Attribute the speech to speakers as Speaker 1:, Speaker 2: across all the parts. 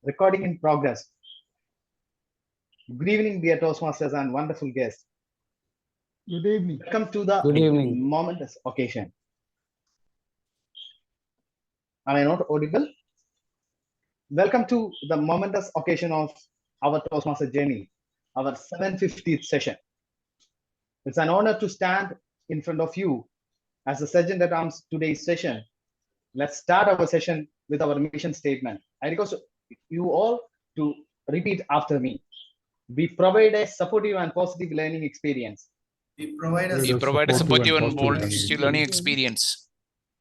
Speaker 1: Recording in progress. Good evening, dear Toastmasters and wonderful guests.
Speaker 2: Good evening.
Speaker 1: Welcome to the
Speaker 3: Good evening.
Speaker 1: momentous occasion. Am I not audible? Welcome to the momentous occasion of our Toastmaster journey, our 750th session. It's an honor to stand in front of you as the sergeant at arms today's session. Let's start our session with our mission statement. I request you all to repeat after me. We provide a supportive and positive learning experience
Speaker 4: We provide a
Speaker 3: supportive and
Speaker 2: positive
Speaker 3: positive learning experience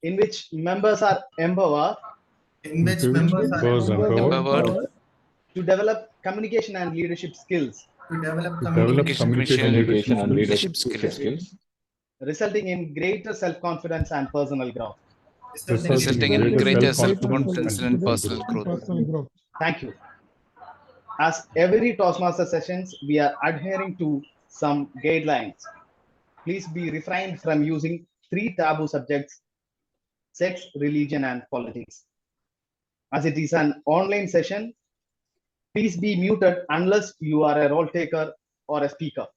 Speaker 1: in which members are empowered
Speaker 4: in which members are
Speaker 3: empowered
Speaker 1: to develop communication and leadership skills,
Speaker 4: to develop
Speaker 3: communication and leadership skills,
Speaker 1: resulting in greater self-confidence and personal growth.
Speaker 3: resulting in greater self-confidence and personal growth.
Speaker 1: Thank you. As every Toastmaster sessions, we are adhering to some guidelines. Please be refrained from using 3 taboo subjects: sex, religion, and politics. As it is an online session, please be muted unless you are a role taker or a speaker.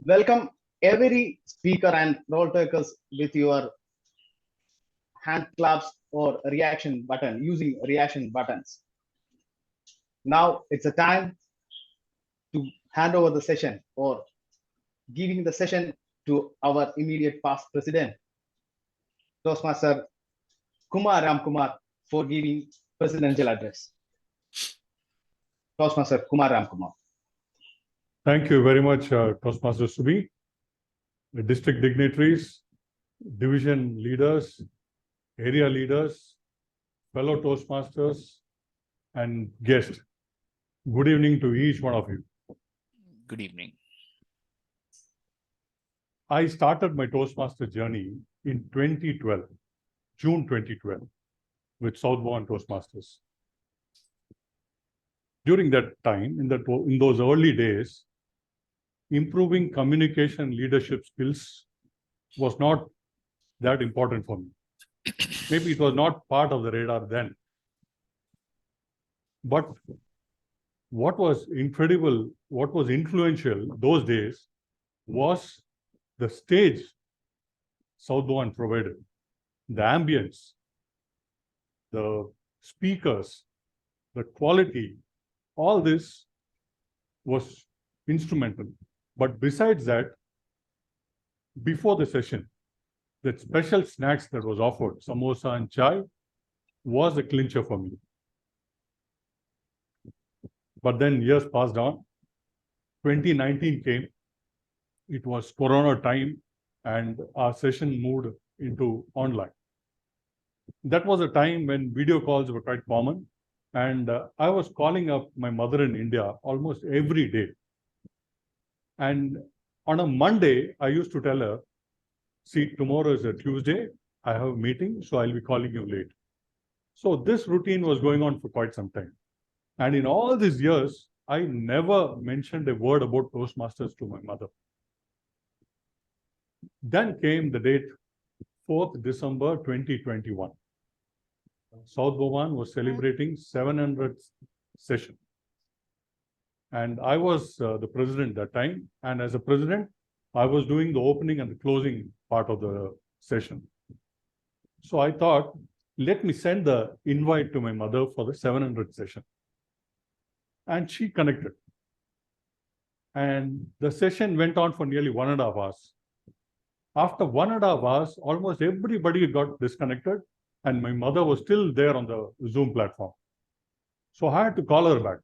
Speaker 1: Welcome every speaker and role takers with your hand claps or reaction button, using reaction buttons. Now it's a time to hand over the session or giving the session to our immediate past president, Toastmaster Kumar, for giving presidential address. Toastmaster Kumar.
Speaker 2: Thank you very much, Toastmaster Subi, the district dignitaries, division leaders, area leaders, fellow Toastmasters, and guests. Good evening to each one of you.
Speaker 3: Good evening.
Speaker 2: I started my Toastmaster journey in 2012, June 2012, with Saud Bahwan Toastmasters. During that time, in those early days, improving communication leadership skills was not that important for me. Maybe it was not part of the radar then. But what was incredible, what was influential those days was the stage Saud Bahwan provided, the ambience, the speakers, the quality, all this was instrumental. But besides that, before the session, that special snacks that was offered, samosa and chai, was a clincher for me. But then years passed on. 2019 came. It was Corona time, and our session moved into online. That was a time when video calls were quite common, and I was calling up my mother in India almost every day. And on a Monday, I used to tell her, see, tomorrow is a Tuesday, I have a meeting, so I'll be calling you late. So this routine was going on for quite some time. And in all these years, I never mentioned a word about Toastmasters to my mother. Then came the date, 4th December 2021. Saud Bahwan was celebrating 700th session. And I was the president that time. And as a president, I was doing the opening and the closing part of the session. So I thought, let me send the invite to my mother for the 700th session. And she connected. And the session went on for nearly 1.5 hours. After 1.5 hours, almost everybody got disconnected, and my mother was still there on the Zoom platform. So I had to call her back,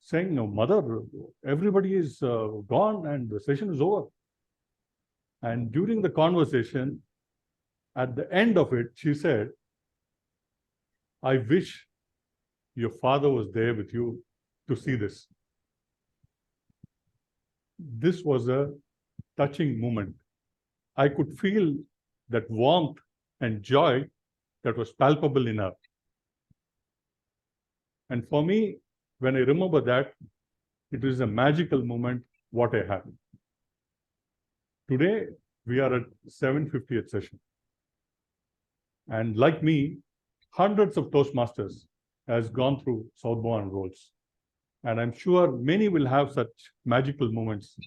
Speaker 2: saying, no, mother, everybody is gone and the session is over. And during the conversation, at the end of it, she said, I wish your father was there with you to see this. This was a touching moment. I could feel that warmth and joy that was palpable in her. And for me, when I remember that, it is a magical moment what I had. Today, we are at 750th session. And like me, hundreds of Toastmasters has gone through Saud Bahwan roles. And I'm sure many will have such magical moments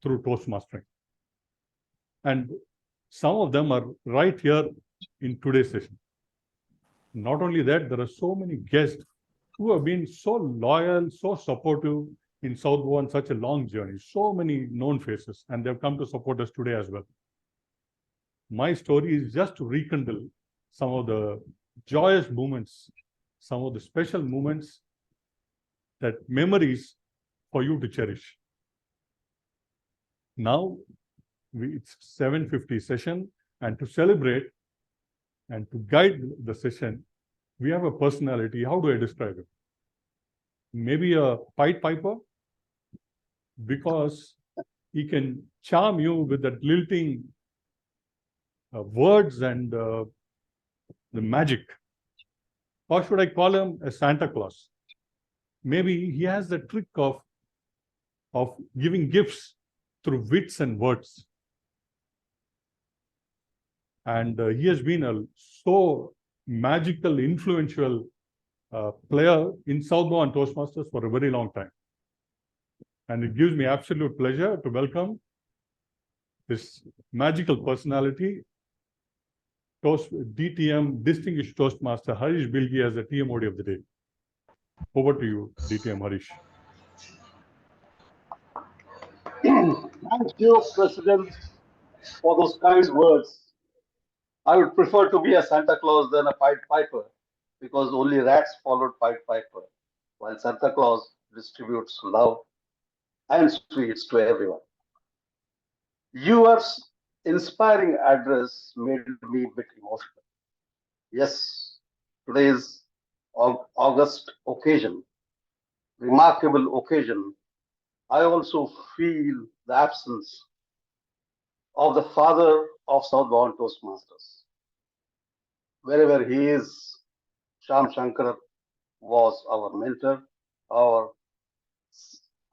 Speaker 2: through Toastmastering. And some of them are right here in today's session. Not only that, there are so many guests who have been so loyal, so supportive in Saud Bahwan, such a long journey, so many known faces, and they've come to support us today as well. My story is just to rekindle some of the joyous moments, some of the special moments, that memories for you to cherish. Now, it's 7:50 session, and to celebrate and to guide the session, we have a personality. How do I describe it? Maybe a Pied Piper, because he can charm you with that lilting words and the magic. Or should I call him a Santa Claus? Maybe he has the trick of giving gifts through wits and words. And he has been a so magical, influential player in Saud Bahwan Toastmasters for a very long time. And it gives me absolute pleasure to welcome this magical personality, DTM Distinguished Toastmaster Harish Bilgi, as the TMOD of the day. Over to you, DTM Harish.
Speaker 5: Thank you, President, for those kind words. I would prefer to be a Santa Claus than a Pied Piper, because only rats followed Pied Piper, while Santa Claus distributes love and sweets to everyone. Your inspiring address made me a bit emotional. Yes, today's August occasion, remarkable occasion, I also feel the absence of the father of Saud Bahwan Toastmasters. Wherever he is, Sham Shankar was our mentor, our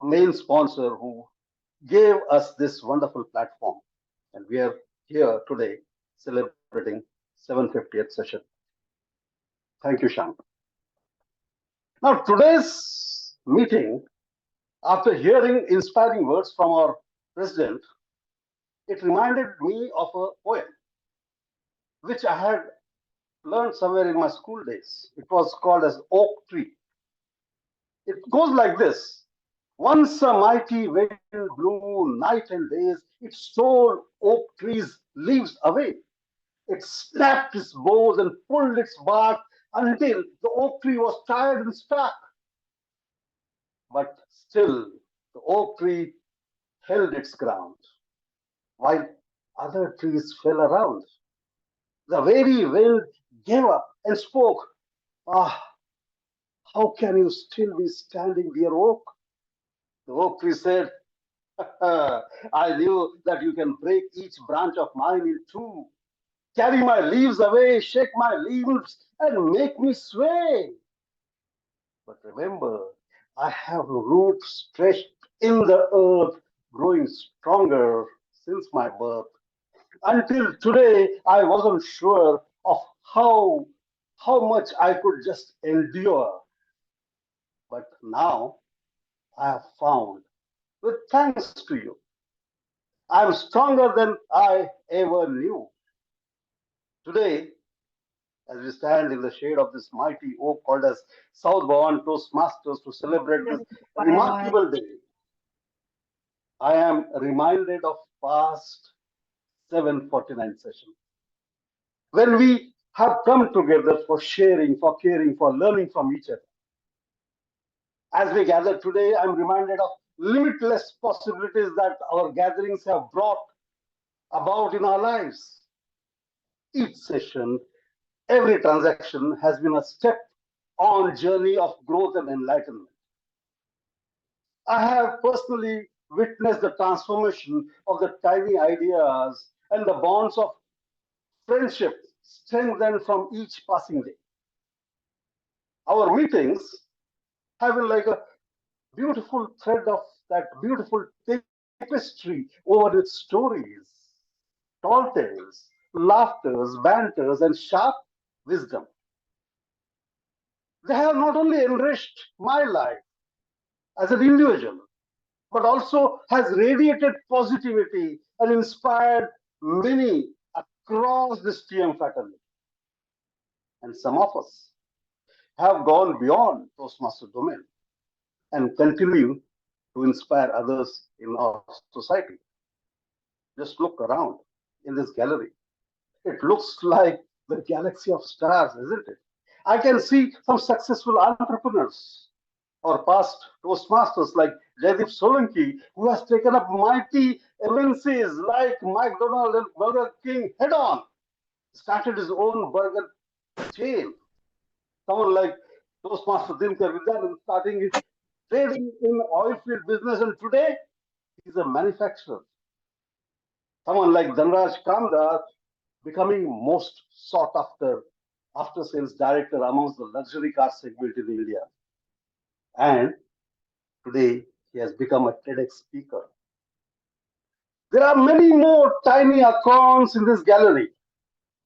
Speaker 5: main sponsor who gave us this wonderful platform. And we are here today celebrating 750th session. Thank you, Sham. Now, today's meeting, after hearing inspiring words from our president, it reminded me of a poem which I had learned somewhere in my school days. It was called as Oak Tree. It goes like this. Once a mighty wind blew night and days, it stole oak trees' leaves away. It snapped its boughs and pulled its bark until the oak tree was tired and stark. But still, the oak tree held its ground, while other trees fell around. The very wind gave up and spoke. Ah, how can you still be standing, dear oak? The oak tree said, I knew that you can break each branch of mine in two, carry my leaves away, shake my leaves, and make me sway. But remember, I have roots stretched in the earth, growing stronger since my birth. Until today, I wasn't sure of how much I could just endure. But now I have found, with thanks to you, I am stronger than I ever knew. Today, as we stand in the shade of this mighty oak called as Saud Bahwan Toastmasters to celebrate this remarkable day, I am reminded of past 749 session, when we have come together for sharing, for caring, for learning from each other. As we gather today, I'm reminded of limitless possibilities that our gatherings have brought about in our lives. Each session, every transaction has been a step on journey of growth and enlightenment. I have personally witnessed the transformation of the tiny ideas and the bonds of friendship strengthened from each passing day. Our meetings have been like a beautiful thread of that beautiful tapestry over its stories, tall tales, laughters, banters, and sharp wisdom. They have not only enriched my life as an individual, but also has radiated positivity and inspired many across this TM fraternity. And some of us have gone beyond Toastmaster domain and continue to inspire others in our society. Just look around in this gallery. It looks like the galaxy of stars, isn't it? I can see some successful entrepreneurs or past Toastmasters like Jaideep Solanki, who has taken up mighty MNCs like McDonald's and Burger King head on, started his own burger chain. Someone like Toastmaster Dinkar Vijayan starting his trading in oil field business, and today he's a manufacturer. Someone like Dhanraj Kamdar becoming most sought after sales director amongst the luxury car segment in India. And today he has become a TEDx speaker. There are many more tiny icons in this gallery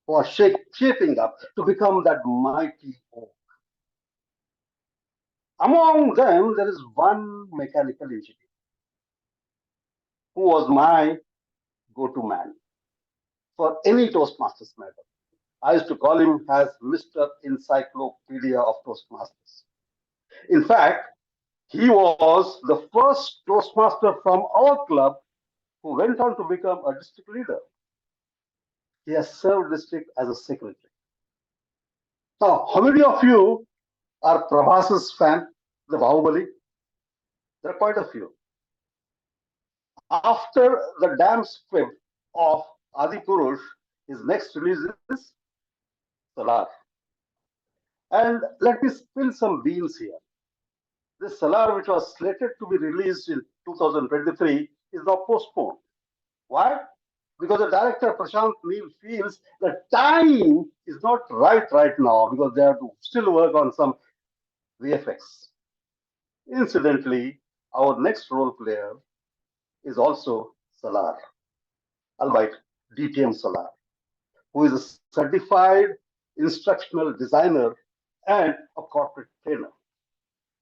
Speaker 5: who are shaping up to become that mighty oak. Among them, there is one mechanical engineer who was my go-to man for any Toastmasters matter. I used to call him as Mr. Encyclopedia of Toastmasters. In fact, he was the first Toastmaster from our club who went on to become a district leader. He has served district as a secretary. Now, how many of you are Prabhas's fan, the Bahubali? There are quite a few. After the damn squib of Adi Purush, his next release is Salar. And let me spill some beans here. This Salar, which was slated to be released in 2023, is now postponed. Why? Because the director Prashant Neel feels the time is not right now because they have to still work on some VFX. Incidentally, our next role player is also Salar, albeit DTM Salar, who is a certified instructional designer and a corporate trainer.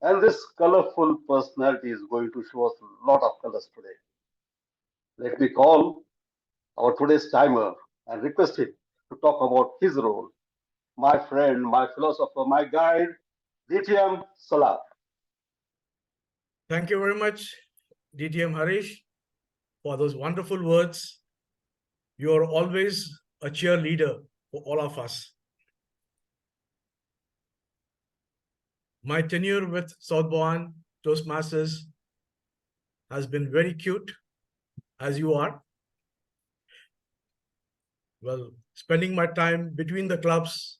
Speaker 5: And this colorful personality is going to show us a lot of colors today. Let me call our today's timer and request him to talk about his role. My friend, my philosopher, my guide, DTM Salar.
Speaker 6: Thank you very much, DTM Harish, for those wonderful words. You are always a cheerleader for all of us. My tenure with Saud Bahwan Toastmasters has been very cute, as you are. Well, spending my time between the clubs,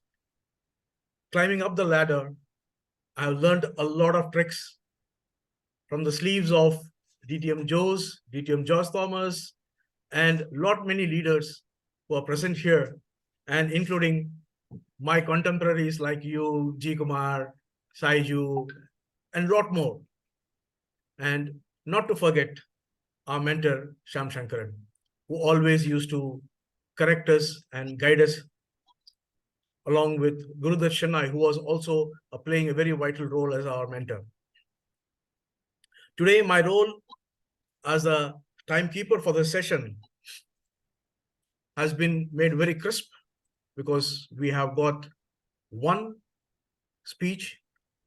Speaker 6: climbing up the ladder, I have learned a lot of tricks from the sleeves of DTM Joes, DTM Josh Thomas, and many leaders who are present here, and including my contemporaries like you, G. Kumar, Saiju, and lot more. And not to forget our mentor, Sham Shankaran, who always used to correct us and guide us, along with Gurudat Shannai, who was also playing a very vital role as our mentor. Today, my role as a timekeeper for the session has been made very crisp because we have got one speech,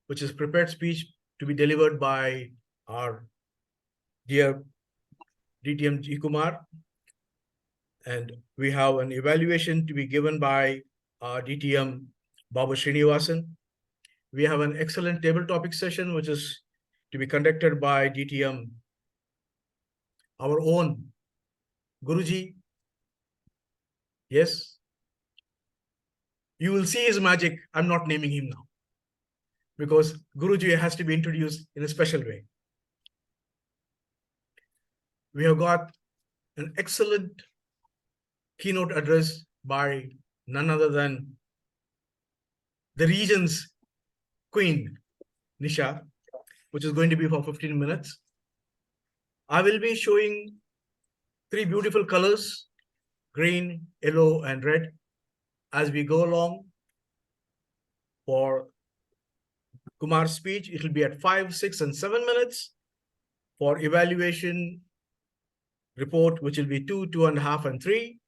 Speaker 6: which is prepared speech to be delivered by our dear DTM G. Kumar. And we have an evaluation to be given by DTM Baba Srinivasan. We have an excellent table topic session, which is to be conducted by DTM, our own Guruji. Yes. You will see his magic. I'm not naming him now because Guruji has to be introduced in a special way. We have got an excellent keynote address by none other than the region's queen, Nisha, which is going to be for 15 minutes. I will be showing three beautiful colors, green, yellow, and red, as we go along for Kumar's speech, it will be at 5, 6, and 7 minutes. For evaluation report, which will be 2, 2.5, and 3.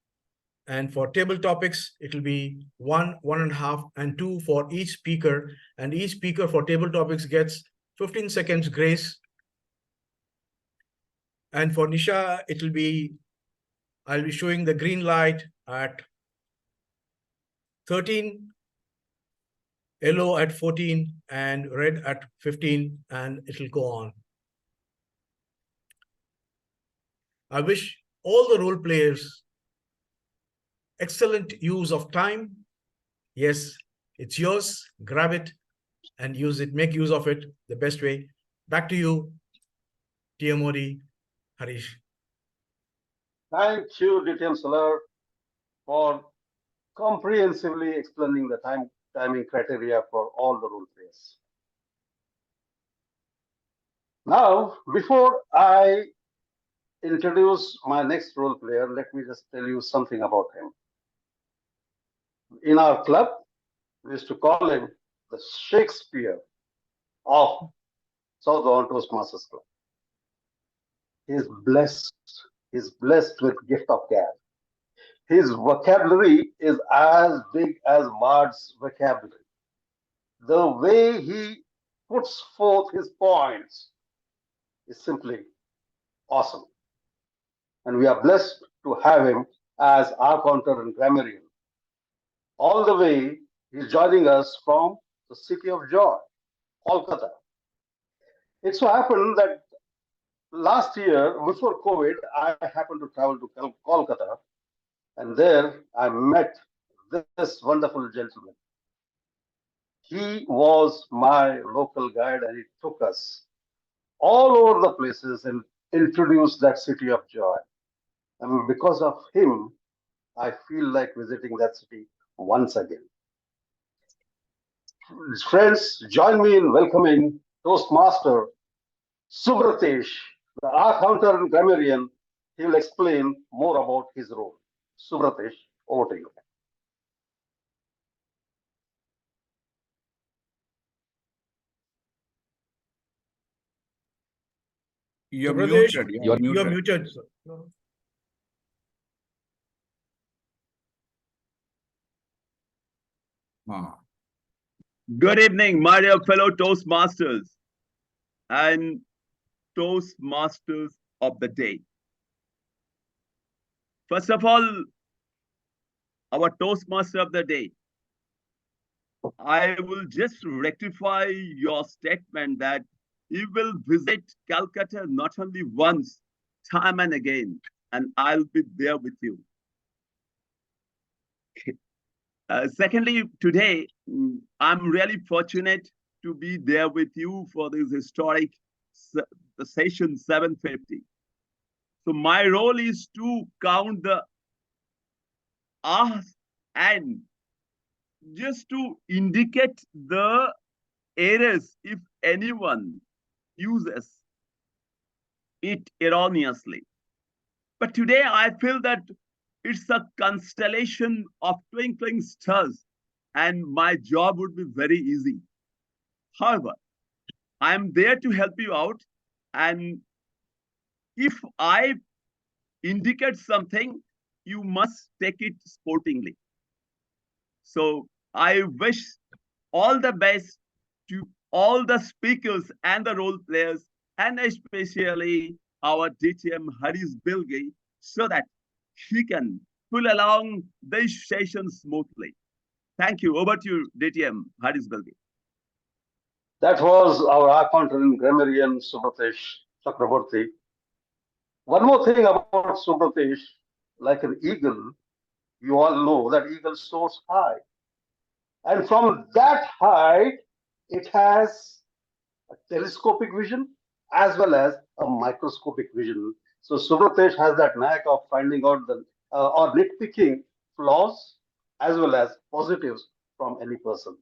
Speaker 6: And for table topics, it will be 1, 1.5, and 2 for each speaker. And each speaker for table topics gets 15 seconds grace. And for Nisha, it will be, I'll be showing the green light at 13, yellow at 14, and red at 15, and it will go on. I wish all the role players excellent use of time. Yes, it's yours. Grab it and use it. Make use of it the best way. Back to you, TMOD, Harish.
Speaker 5: Thank you, DTM Salar, for comprehensively explaining the timing criteria for all the role players. Now, before I introduce my next role player, let me just tell you something about him. In our club, we used to call him the Shakespeare of Saud Bahwan Toastmasters Club. He is blessed. He's blessed with gift of gab. His vocabulary is as big as Bard's vocabulary. The way he puts forth his points is simply awesome. And we are blessed to have him as our counter and grammarian. All the way, he's joining us from the city of joy, Kolkata. It so happened that last year, before COVID, I happened to travel to Kolkata, and there I met this wonderful gentleman. He was my local guide, and he took us all over the places and introduced that city of joy. And because of him, I feel like visiting that city once again. Friends, join me in welcoming Toastmaster Subratesh, the our counter and grammarian. He will explain more about his role. Subratesh, over to you.
Speaker 3: You're
Speaker 6: Pradesh,
Speaker 3: muted. You're
Speaker 6: you're
Speaker 3: muted.
Speaker 6: muted, sir.
Speaker 3: Ah.
Speaker 7: Good evening, my dear fellow Toastmasters and Toastmasters of the day. First of all, our Toastmaster of the day. I will just rectify your statement that you will visit Calcutta not only once, time and again, and I'll be there with you. Secondly, today, I'm really fortunate to be there with you for this historic session 750. So my role is to count the ahs and just to indicate the errors if anyone uses it erroneously. But today I feel that it's a constellation of twinkling stars and my job would be very easy. However, I'm there to help you out, and if I indicate something, you must take it sportingly. So I wish all the best to all the speakers and the role players, and especially our DTM Harish Bilgi, so that he can pull along this session smoothly. Thank you. Over to you, DTM Harish Bilgi.
Speaker 5: That was our accountant and grammarian Subratesh Chakraborty. One more thing about Subratesh, like an eagle, you all know that eagle soars high. And from that height, it has a telescopic vision as well as a microscopic vision. So Subratesh has that knack of finding out the or nitpicking flaws as well as positives from any person.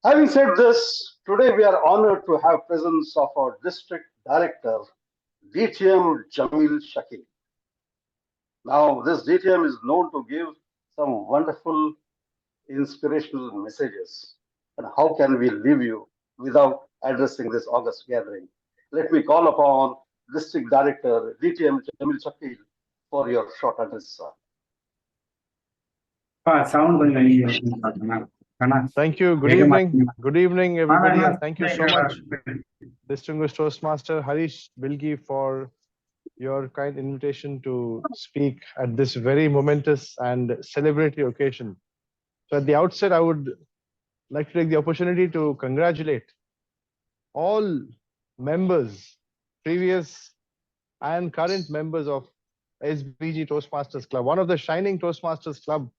Speaker 5: Having said this, today we are honored to have presence of our district director, DTM Jamil Shakil. Now, this DTM is known to give some wonderful inspirational messages. And how can we leave you without addressing this August gathering? Let me call upon District Director DTM Jamil Shakil for your short address, sir.
Speaker 8: Thank you. Good evening. Good evening, everybody, and thank you so much, distinguished Toastmaster Harish, Bilgi, for your kind invitation to speak at this very momentous and celebratory occasion. So at the outset, I would like to take the opportunity to congratulate all members, previous and current members of SBG Toastmasters Club, one of the shining Toastmasters Club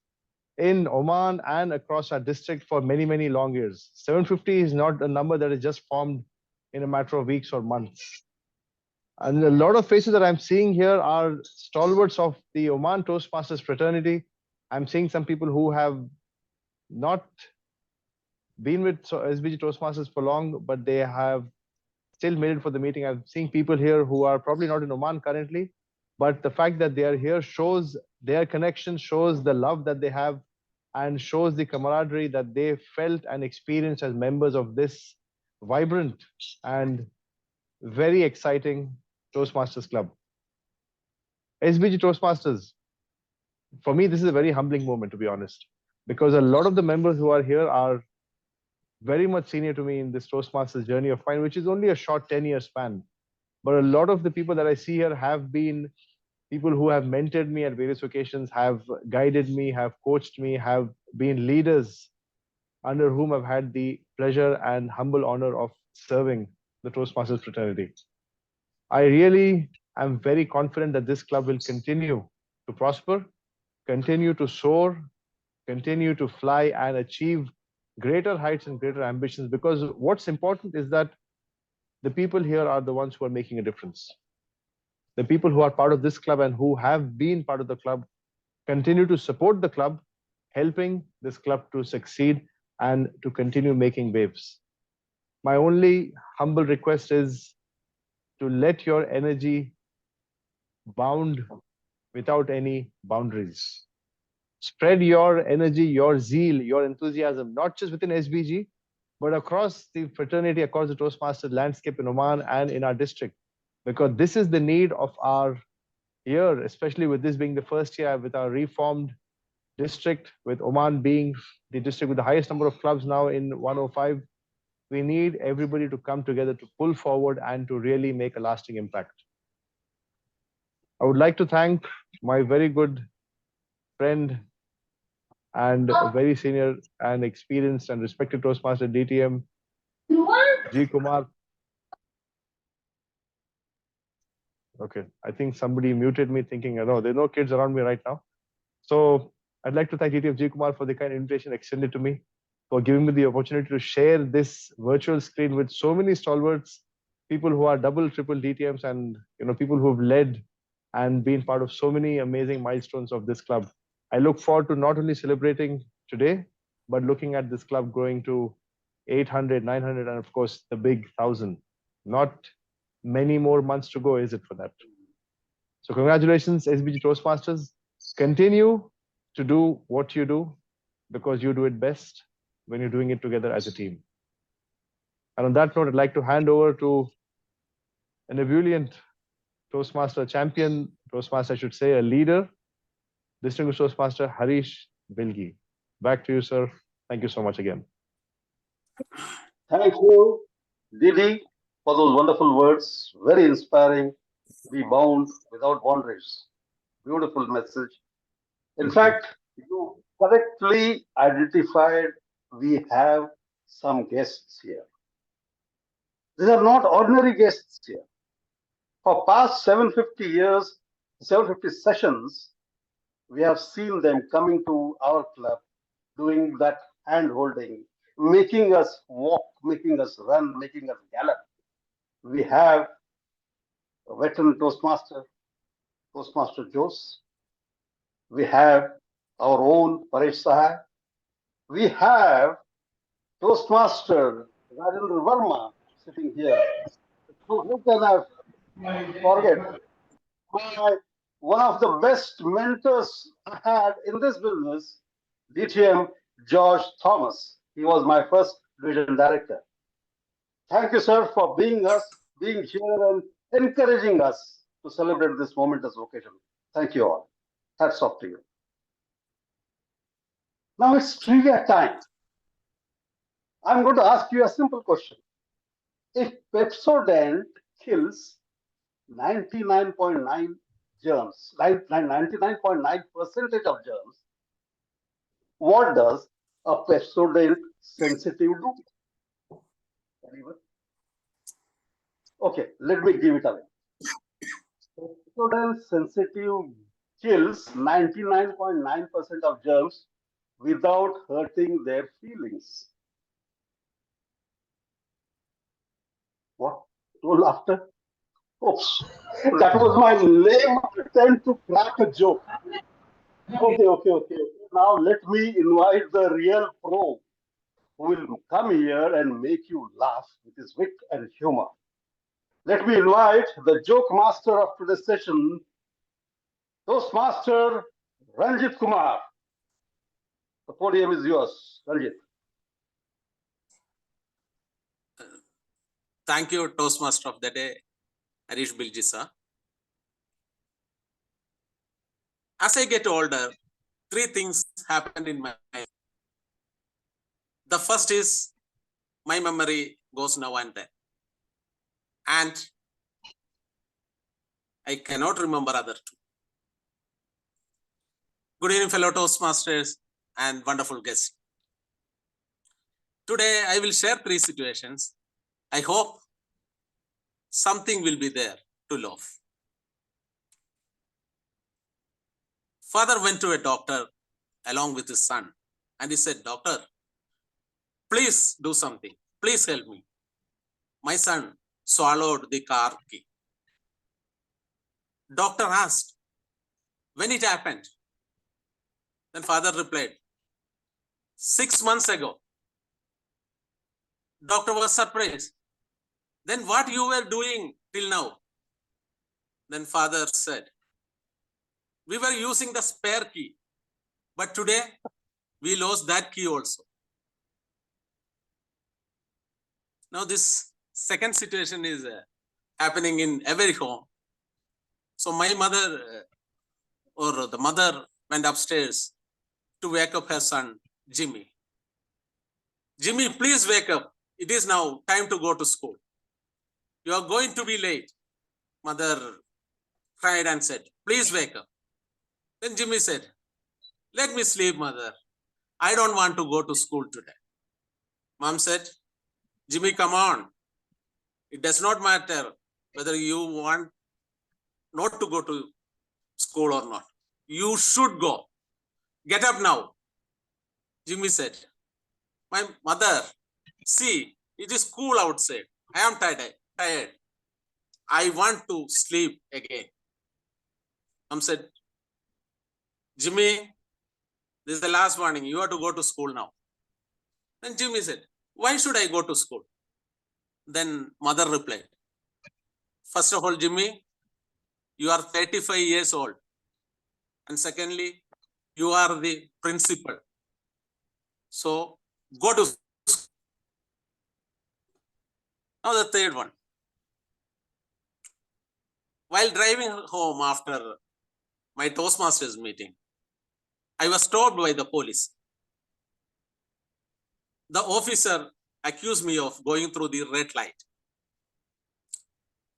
Speaker 8: in Oman and across our district for many, many long years. 750 is not a number that is just formed in a matter of weeks or months. And a lot of faces that I'm seeing here are stalwarts of the Oman Toastmasters fraternity. I'm seeing some people who have not been with SBG Toastmasters for long, but they have still made it for the meeting. I'm seeing people here who are probably not in Oman currently, but the fact that they are here shows their connection, shows the love that they have, and shows the camaraderie that they felt and experienced as members of this vibrant and very exciting Toastmasters Club. SBG Toastmasters, for me, this is a very humbling moment, to be honest, because a lot of the members who are here are very much senior to me in this Toastmasters journey of mine, which is only a short 10-year span. But a lot of the people that I see here have been people who have mentored me at various occasions, have guided me, have coached me, have been leaders under whom I've had the pleasure and humble honor of serving the Toastmasters fraternity. I really am very confident that this club will continue to prosper, continue to soar, continue to fly and achieve greater heights and greater ambitions, because what's important is that the people here are the ones who are making a difference. The people who are part of this club and who have been part of the club continue to support the club, helping this club to succeed and to continue making waves. My only humble request is to let your energy bound without any boundaries. Spread your energy, your zeal, your enthusiasm, not just within SBG, but across the fraternity, across the Toastmasters landscape in Oman and in our district, because this is the need of our year, especially with this being the first year with our reformed district, with Oman being the district with the highest number of clubs now in 105. We need everybody to come together to pull forward and to really make a lasting impact. I would like to thank my very good friend and very senior and experienced and respected Toastmaster DTM G. Kumar. Okay, I think somebody muted me thinking, no, there are no kids around me right now. So I'd like to thank DTM G. Kumar for the kind invitation extended to me, for giving me the opportunity to share this virtual screen with so many stalwarts, people who are double, triple DTMs, and people who have led and been part of so many amazing milestones of this club. I look forward to not only celebrating today, but looking at this club growing to 800, 900, and of course, the big 1,000. Not many more months to go, is it, for that? So congratulations, SBG Toastmasters. Continue to do what you do, because you do it best when you're doing it together as a team. And on that note, I'd like to hand over to an ebullient Toastmaster champion, Toastmaster, I should say, a leader, distinguished Toastmaster Harish Bilgi. Back to you, sir. Thank you so much again.
Speaker 5: Thank you, Didi, for those wonderful words. Very inspiring. Be bound without boundaries. Beautiful message. In fact, you correctly identified we have some guests here. These are not ordinary guests here. For past 750 years, 750 sessions, we have seen them coming to our club, doing that hand holding, making us walk, making us run, making us gallop. We have a veteran Toastmaster, Toastmaster Jose. We have our own Harish Sahai. We have Toastmaster Rajendra Verma sitting here. Who can I forget? One of the best mentors I had in this business, DTM George Thomas. He was my first Division Director. Thank you, sir, for being here and encouraging us to celebrate this momentous occasion. Thank you all. Hats off to you. Now it's trivia time. I'm going to ask you a simple question. If Pepsodent kills 99.9 germs, 99.9% of germs, what does a Pepsodent sensitive do? Anyone? Okay, let me give it away. Pepsodent sensitive kills 99.9% of germs without hurting their feelings. What? No laughter? Oops. That was my lame attempt to crack a joke. Okay. Now let me invite the real pro who will come here and make you laugh with his wit and humor. Let me invite the joke master of today's session, Toastmaster Ranjit Kumar. The podium is yours, Ranjit.
Speaker 9: Thank you, Toastmaster of the day, Harish Bilgi sir. As I get older, three things happened in my life. The first is my memory goes now and then. And I cannot remember other two. Good evening, fellow Toastmasters and wonderful guests. Today, I will share three situations. I hope something will be there to laugh. Father went to a doctor along with his son and he said, "Doctor, please do something. Please help me. My son swallowed the car key." Doctor asked, "When it happened?" Then father replied, "6 months ago." Doctor was surprised. "Then what you were doing till now?" Then father said, "We were using the spare key, but today we lost that key also." Now this second situation is happening in every home. So my mother or the mother went upstairs to wake up her son, Jimmy. "Jimmy, please wake up. It is now time to go to school. You are going to be late." Mother cried and said, "Please wake up." Then Jimmy said, "Let me sleep, mother. I don't want to go to school today." Mom said, "Jimmy, come on. It does not matter whether you want not to go to school or not. You should go. Get up now." Jimmy said, "My mother, see, it is cool outside. I am tired. I want to sleep again." Mom said, "Jimmy, this is the last warning. You have to go to school now." Then Jimmy said, "Why should I go to school?" Then mother replied, "First of all, Jimmy, you are 35 years old. And secondly, you are the principal. So go to school." Now the third one. While driving home after my Toastmasters meeting, I was stopped by the police. The officer accused me of going through the red light.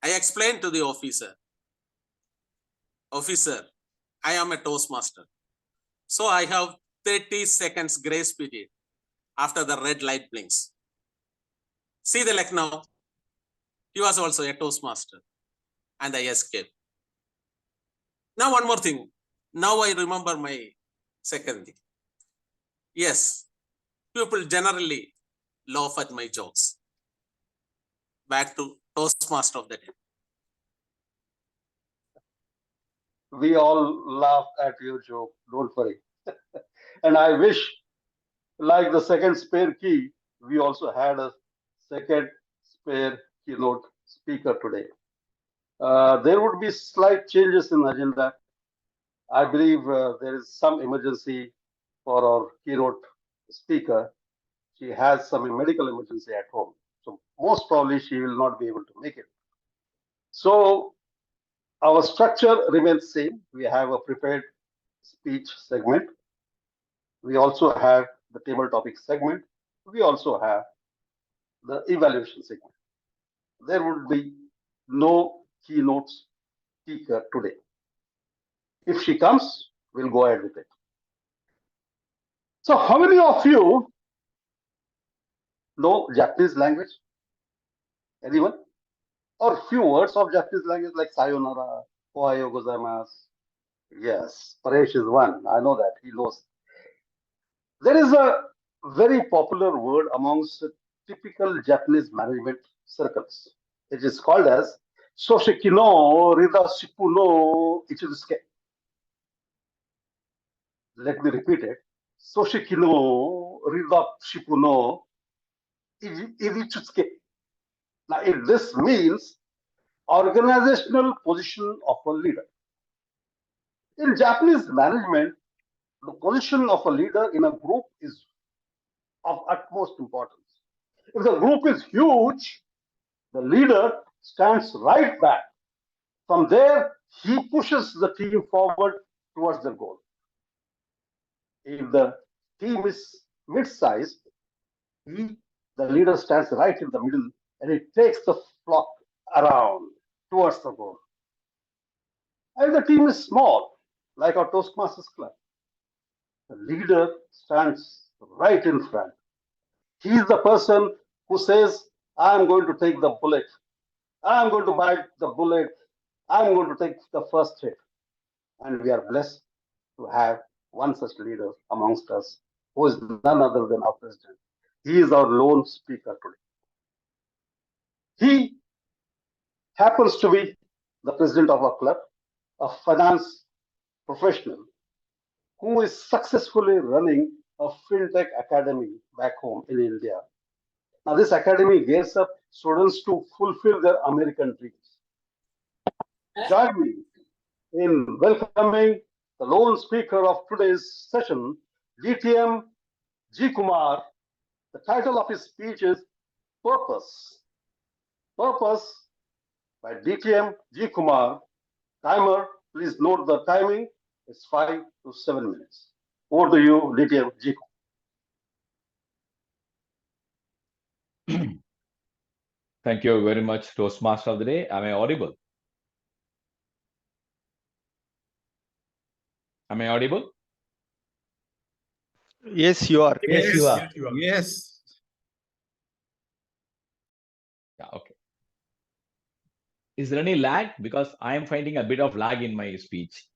Speaker 9: I explained to the officer, "Officer, I am a Toastmaster. So I have 30 seconds grace period after the red light blinks." See the luck now. He was also a Toastmaster and I escaped. Now one more thing. Now I remember my second thing. Yes, people generally laugh at my jokes. Back to Toastmaster of the day.
Speaker 5: We all laughed at your joke. Don't worry. And I wish, like the second spare key, we also had a second spare keynote speaker today. There would be slight changes in agenda. I believe there is some emergency for our keynote speaker. She has some medical emergency at home. So most probably she will not be able to make it. So our structure remains same. We have a prepared speech segment. We also have the table topic segment. We also have the evaluation segment. There would be no keynote speaker today. If she comes, we'll go ahead with it. So how many of you know Japanese language? Anyone? Or few words of Japanese language like sayonara, ohayo gozaimasu. Yes, Harish is one. I know that. He knows. There is a very popular word amongst typical Japanese management circles. It is called as Soshiki no Rida Shippu no Ichizusuke. Let me repeat it. Soshiki no Rida Shippu no Ichizusuke. Now, this means organizational position of a leader. In Japanese management, the position of a leader in a group is of utmost importance. If the group is huge, the leader stands right back. From there, he pushes the team forward towards the goal. If the team is mid-sized, the leader stands right in the middle and he takes the flock around towards the goal. And the team is small, like our Toastmasters Club. The leader stands right in front. He is the person who says, I'm going to take the bullet. I'm going to bite the bullet. I'm going to take the first hit. And we are blessed to have one such leader amongst us, who is none other than our president. He is our lone speaker today. He happens to be the president of our club, a finance professional who is successfully running a fintech academy back home in India. Now, this academy gears up students to fulfill their American dreams. Join me in welcoming the lone speaker of today's session, DTM G. Kumar. The title of his speech is Purpose. Purpose by DTM G. Kumar. Timer, please note the timing. It's 5 to 7 minutes. Over to you, DTM G.
Speaker 10: Thank you very much, Toastmaster of the Day. Am I audible? Am I audible?
Speaker 11: Yes, you are.
Speaker 1: Yes, you are.
Speaker 11: Yes.
Speaker 10: Yeah, okay. Is there any lag? Because I am finding a bit of lag in my speech.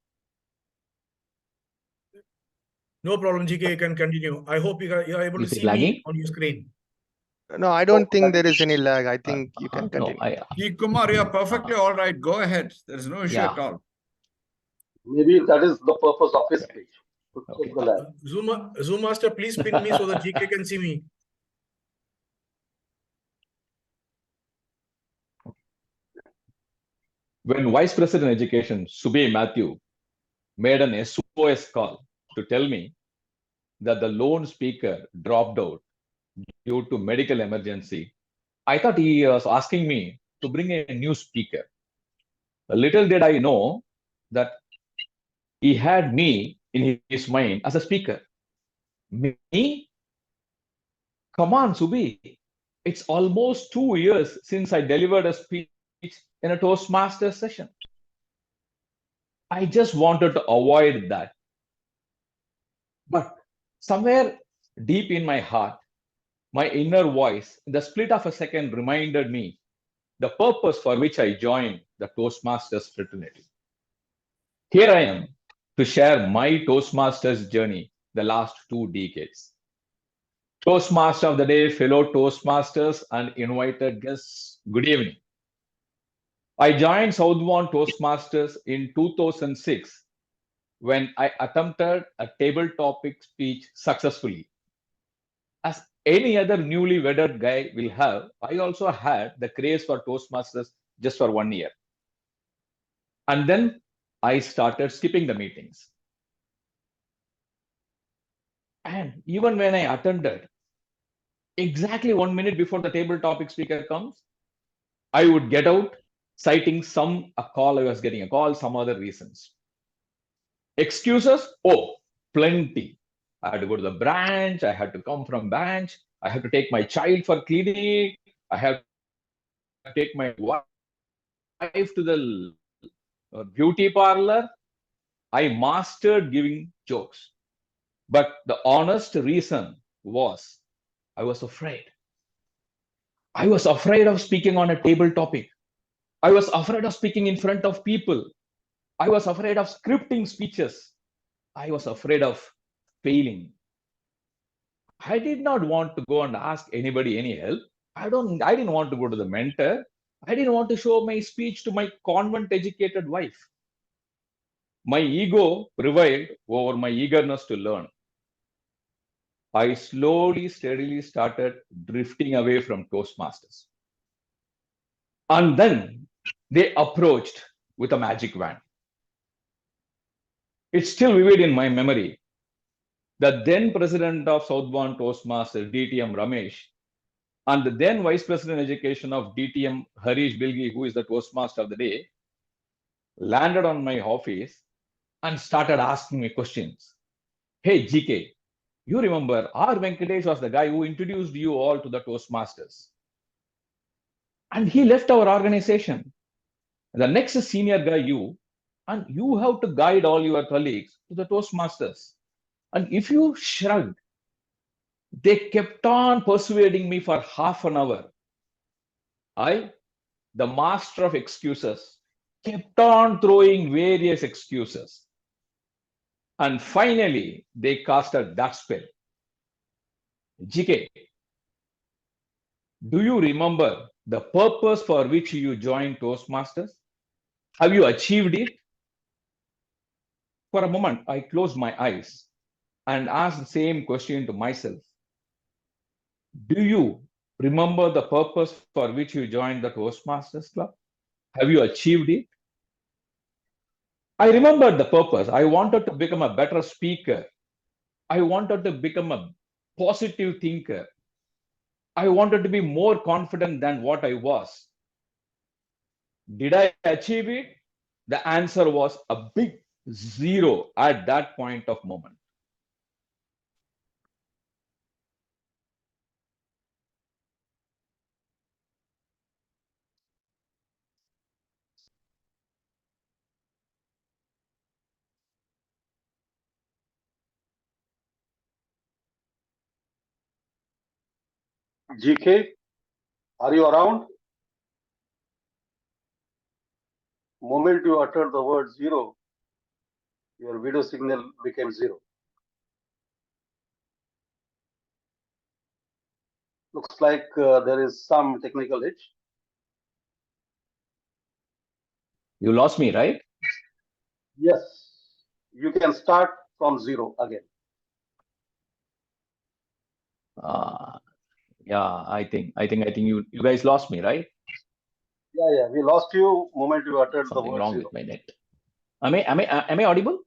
Speaker 6: No problem, GK, you can continue. I hope you are able
Speaker 10: Is
Speaker 6: to
Speaker 10: it
Speaker 6: see
Speaker 10: lagging?
Speaker 6: me on your screen.
Speaker 11: No, I don't think there is any lag. I think you can continue.
Speaker 12: G. Kumar, you are perfectly all right. Go ahead. There is no issue at all.
Speaker 5: Maybe that is the purpose of his speech.
Speaker 10: Okay.
Speaker 6: Zoom Master, please pin me so that GK can see me.
Speaker 10: When Vice President Education, Subhi Matthew, made an SOS call to tell me that the lone speaker dropped out due to medical emergency, I thought he was asking me to bring a new speaker. Little did I know that he had me in his mind as a speaker. Me? Come on, Subhi. It's almost 2 years since I delivered a speech in a Toastmaster session. I just wanted to avoid that. But somewhere deep in my heart, my inner voice, in the split of a second, reminded me the purpose for which I joined the Toastmasters fraternity. Here I am to share my Toastmasters journey the last 2 decades. Toastmaster of the Day, fellow Toastmasters and invited guests, good evening. I joined Saud Bahwan Toastmasters in 2006 when I attempted a table topic speech successfully. As any other newly wedded guy will have, I also had the craze for Toastmasters just for 1 year. And then I started skipping the meetings. And even when I attended, exactly 1 minute before the table topic speaker comes, I would get out, citing a call I was getting, a call, some other reasons. Excuses? Oh, plenty. I had to go to the branch. I had to come from branch. I have to take my child for clinic. I have to take my wife to the beauty parlor. I mastered giving jokes. But the honest reason was I was afraid. I was afraid of speaking on a table topic. I was afraid of speaking in front of people. I was afraid of scripting speeches. I was afraid of failing. I did not want to go and ask anybody any help. I didn't want to go to the mentor. I didn't want to show my speech to my convent educated wife. My ego prevailed over my eagerness to learn. I slowly, steadily started drifting away from Toastmasters. And then they approached with a magic wand. It's still vivid in my memory. The then president of Saud Bahwan Toastmasters, DTM Ramesh, and the then vice president education of DTM Harish Bilgi, who is the Toastmaster of the day, landed on my office and started asking me questions. Hey, GK, you remember R. Venkatesh was the guy who introduced you all to the Toastmasters. And he left our organization. The next senior guy, and you have to guide all your colleagues to the Toastmasters. And if you shrugged, they kept on persuading me for half an hour. I, the master of excuses, kept on throwing various excuses. And finally, they casted that spell. GK, do you remember the purpose for which you joined Toastmasters? Have you achieved it? For a moment, I closed my eyes and asked the same question to myself. Do you remember the purpose for which you joined the Toastmasters Club? Have you achieved it? I remembered the purpose. I wanted to become a better speaker. I wanted to become a positive thinker. I wanted to be more confident than what I was. Did I achieve it? The answer was a big zero at that point of moment.
Speaker 5: GK, are you around? Moment you uttered the word zero, your video signal became zero. Looks like there is some technical hitch.
Speaker 10: You lost me, right?
Speaker 5: Yes, you can start from zero again.
Speaker 10: Yeah, I think you guys lost me, right?
Speaker 5: Yeah, we lost you moment you uttered
Speaker 10: Something
Speaker 5: the word
Speaker 10: wrong
Speaker 5: zero.
Speaker 10: with my net. Am I audible?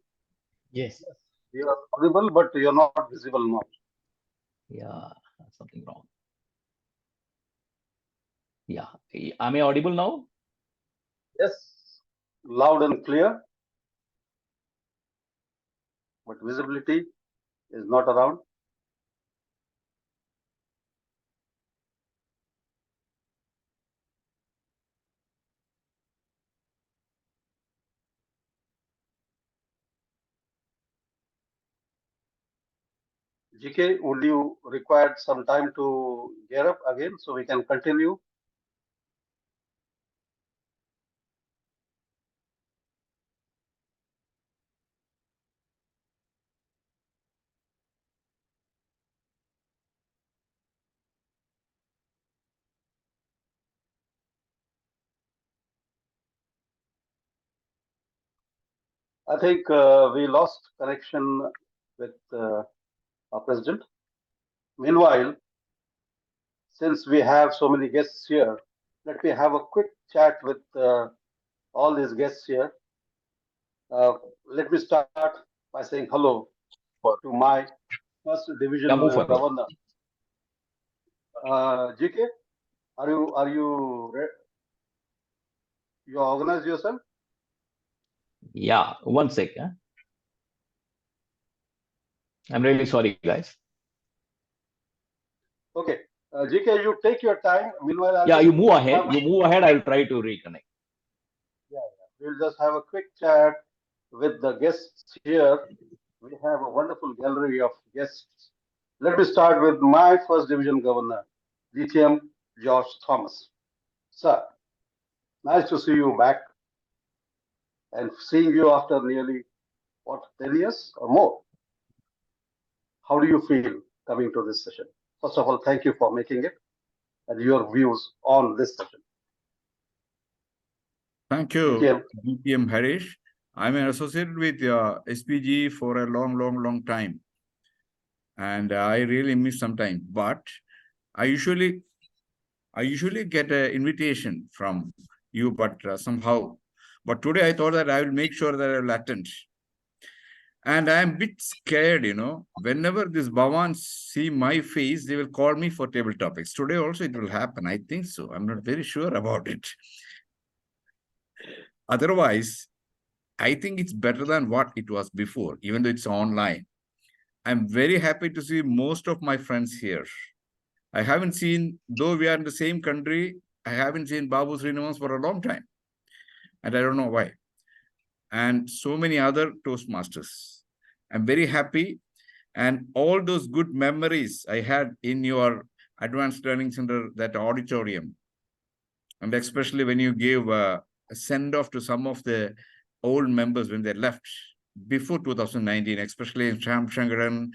Speaker 1: Yes.
Speaker 5: You are audible, but you're not visible now.
Speaker 10: Yeah, something wrong. Yeah, am I audible now?
Speaker 5: Yes, loud and clear, but visibility is not around. GK, would you require some time to gear up again so we can continue? I think we lost connection with our president. Meanwhile, since we have so many guests here, let me have a quick chat with all these guests here. Let me start by saying hello to my first division governor, GK, you organize yourself?
Speaker 10: Yeah, one second. I'm really sorry, guys.
Speaker 5: Okay. GK, you take your time. Meanwhile,
Speaker 10: Yeah, you move ahead. You move ahead. I'll try to reconnect.
Speaker 5: Yeah. We'll just have a quick chat with the guests here. We have a wonderful gallery of guests. Let me start with my first division governor, DTM George Thomas. Sir, nice to see you back and seeing you after nearly, 10 years or more. How do you feel coming to this session? First of all, thank you for making it and your views on this session.
Speaker 12: Thank you, DTM Harish. I'm an associate with SPG for a long time. And I really miss some time. But I usually get an invitation from you, but somehow. But today I thought that I will make sure that I will attend. And I'm a bit scared, whenever this Bahwan see my face, they will call me for table topics. Today also it will happen. I think so. I'm not very sure about it. Otherwise, I think it's better than what it was before, even though it's online. I'm very happy to see most of my friends here. I haven't seen, though we are in the same country, I haven't seen Babu Srinivas for a long time. And I don't know why. And so many other Toastmasters. I'm very happy. And all those good memories I had in your Advanced Learning Center, that auditorium. And especially when you gave a send-off to some of the old members when they left before 2019, especially Sham Shankaran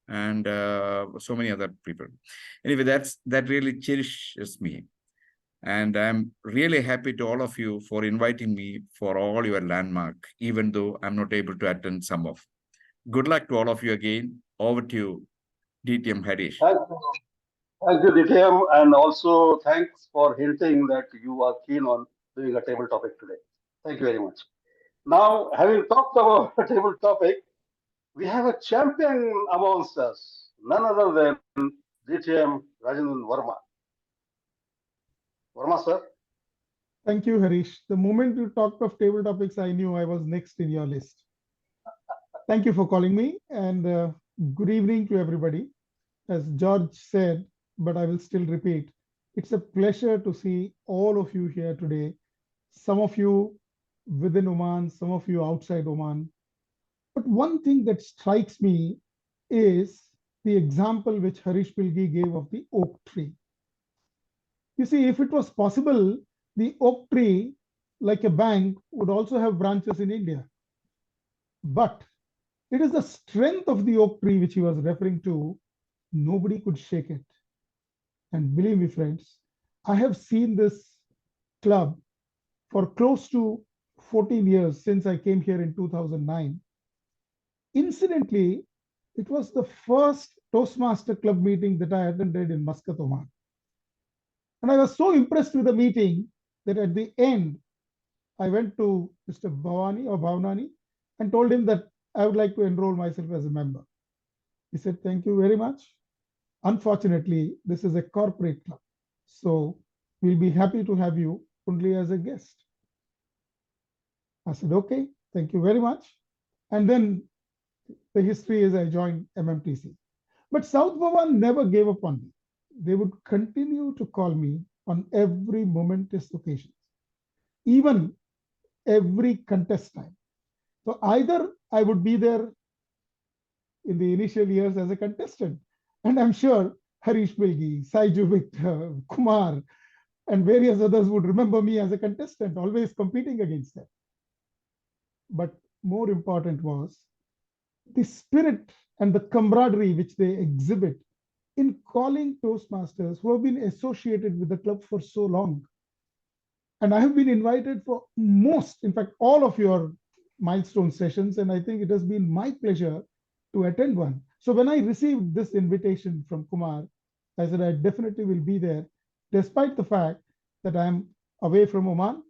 Speaker 12: and so many other people. Anyway, that really cherishes me. And I'm really happy to all of you for inviting me for all your landmark, even though I'm not able to attend some of. Good luck to all of you again. Over to you, DTM Harish.
Speaker 5: Thank you, DTM, and also thanks for hinting that you are keen on doing a table topic today. Thank you very much. Now, having talked about a table topic, we have a champion amongst us, none other than DTM Rajendran Verma. Verma, sir.
Speaker 13: Thank you, Harish. The moment you talked of table topics, I knew I was next in your list. Thank you for calling me, and good evening to everybody. As George said, but I will still repeat, it's a pleasure to see all of you here today. Some of you within Oman, some of you outside Oman. But one thing that strikes me is the example which Harish Bilgi gave of the oak tree. You see, if it was possible, the oak tree, like a bank, would also have branches in India. But it is the strength of the oak tree which he was referring to. Nobody could shake it. And believe me, friends, I have seen this club for close to 14 years since I came here in 2009. Incidentally, it was the first Toastmaster Club meeting that I attended in Muscat, Oman. And I was so impressed with the meeting that at the end, I went to Mr. Bhavanani and told him that I would like to enroll myself as a member. He said, thank you very much. Unfortunately, this is a corporate club, so we'll be happy to have you only as a guest. I said, okay, thank you very much. And then the history is I joined MMTC. But Saud Bahwan never gave up on me. They would continue to call me on every momentous occasion, even every contest time. So either I would be there in the initial years as a contestant, and I'm sure Harish Bilgi, Saiju Victor, Kumar, and various others would remember me as a contestant, always competing against them. But more important was the spirit and the camaraderie which they exhibit in calling Toastmasters who have been associated with the club for so long. And I have been invited for most, in fact, all of your milestone sessions, and I think it has been my pleasure to attend one. So when I received this invitation from Kumar, I said I definitely will be there, despite the fact that I'm away from Oman,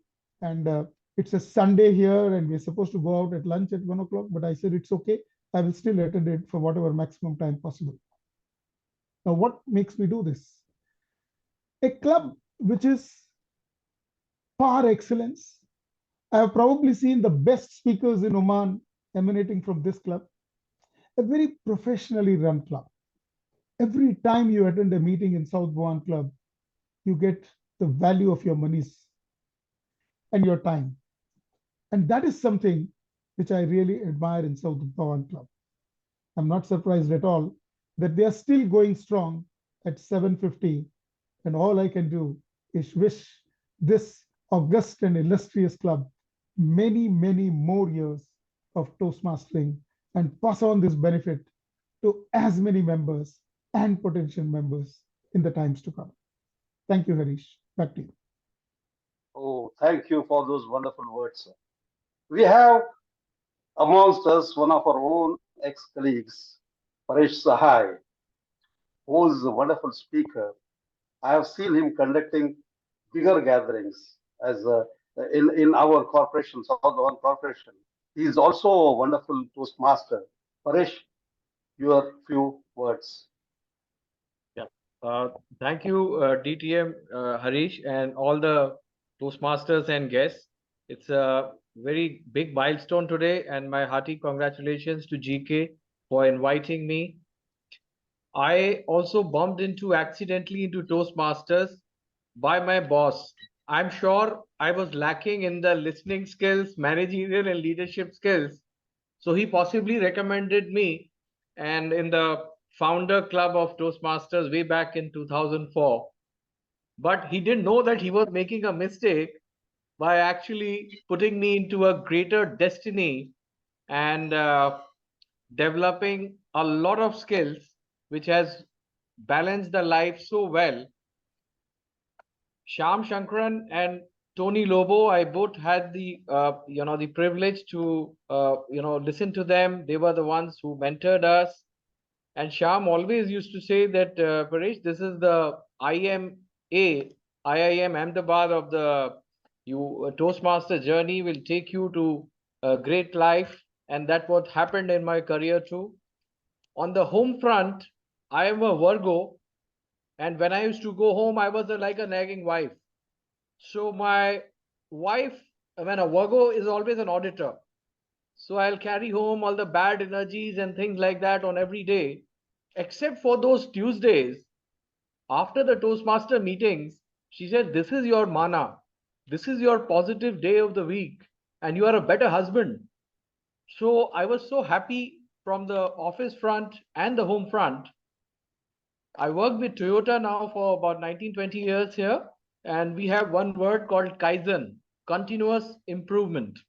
Speaker 13: and it's a Sunday here, and we're supposed to go out at lunch at 1 o'clock, but I said it's okay. I will still attend it for whatever maximum time possible. Now, what makes me do this? a club which is par excellence. I have probably seen the best speakers in Oman emanating from this club. A very professionally run club. Every time you attend a meeting in Saud Bahwan Club, you get the value of your monies and your time. And that is something which I really admire in Saud Bahwan Club. I'm not surprised at all that they are still going strong at 750. And all I can do is wish this august and illustrious club many, many more years of Toastmastering and pass on this benefit to as many members and potential members in the times to come. Thank you, Harish. Back to you.
Speaker 5: Oh, thank you for those wonderful words, sir. We have amongst us one of our own ex-colleagues, Harish Sahai, who is a wonderful speaker. I have seen him conducting bigger gatherings as in our corporation, South Bahwan Corporation. He is also a wonderful Toastmaster. Harish, your few words.
Speaker 14: Thank you, DTM Harish, and all the Toastmasters and guests. It's a very big milestone today, and my hearty congratulations to GK for inviting me. I also bumped accidentally into Toastmasters by my boss. I'm sure I was lacking in the listening skills, managerial and leadership skills. So he possibly recommended me, and in the founder club of Toastmasters way back in 2004. But he didn't know that he was making a mistake by actually putting me into a greater destiny and developing a lot of skills, which has balanced the life so well. Shyam Shankaran and Tony Lobo, I both had the the privilege to listen to them. They were the ones who mentored us. And Shyam always used to say that, Paresh, this is the IIM Ahmedabad of the Toastmaster journey, will take you to a great life. And that's what happened in my career too. On the home front, I am a Virgo. And when I used to go home, I was like a nagging wife. So my wife, when a Virgo, is always an auditor. So I'll carry home all the bad energies and things like that on every day, except for those Tuesdays. After the Toastmaster meetings, she said, this is your mana. This is your positive day of the week. And you are a better husband. So I was so happy from the office front and the home front. I worked with Toyota now for about 19-20 years here. And we have one word called Kaizen, continuous improvement.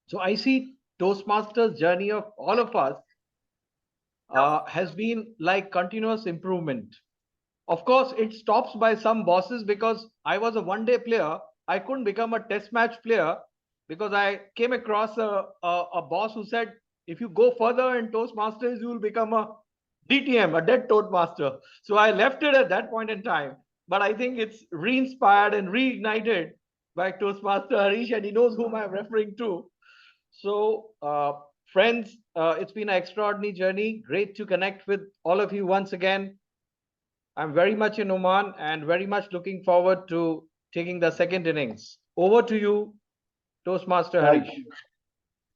Speaker 14: So I see Toastmasters journey of all of us has been like continuous improvement. Of course, it stops by some bosses because I was a one-day player. I couldn't become a test match player because I came across a boss who said, if you go further in Toastmasters, you will become a DTM, a dead Toastmaster. So I left it at that point in time. But I think it's re-inspired and reignited by Toastmaster Harish, and he knows whom I'm referring to. So, friends, it's been an extraordinary journey. Great to connect with all of you once again. I'm very much in Oman and very much looking forward to taking the second innings. Over to you, Toastmaster Harish.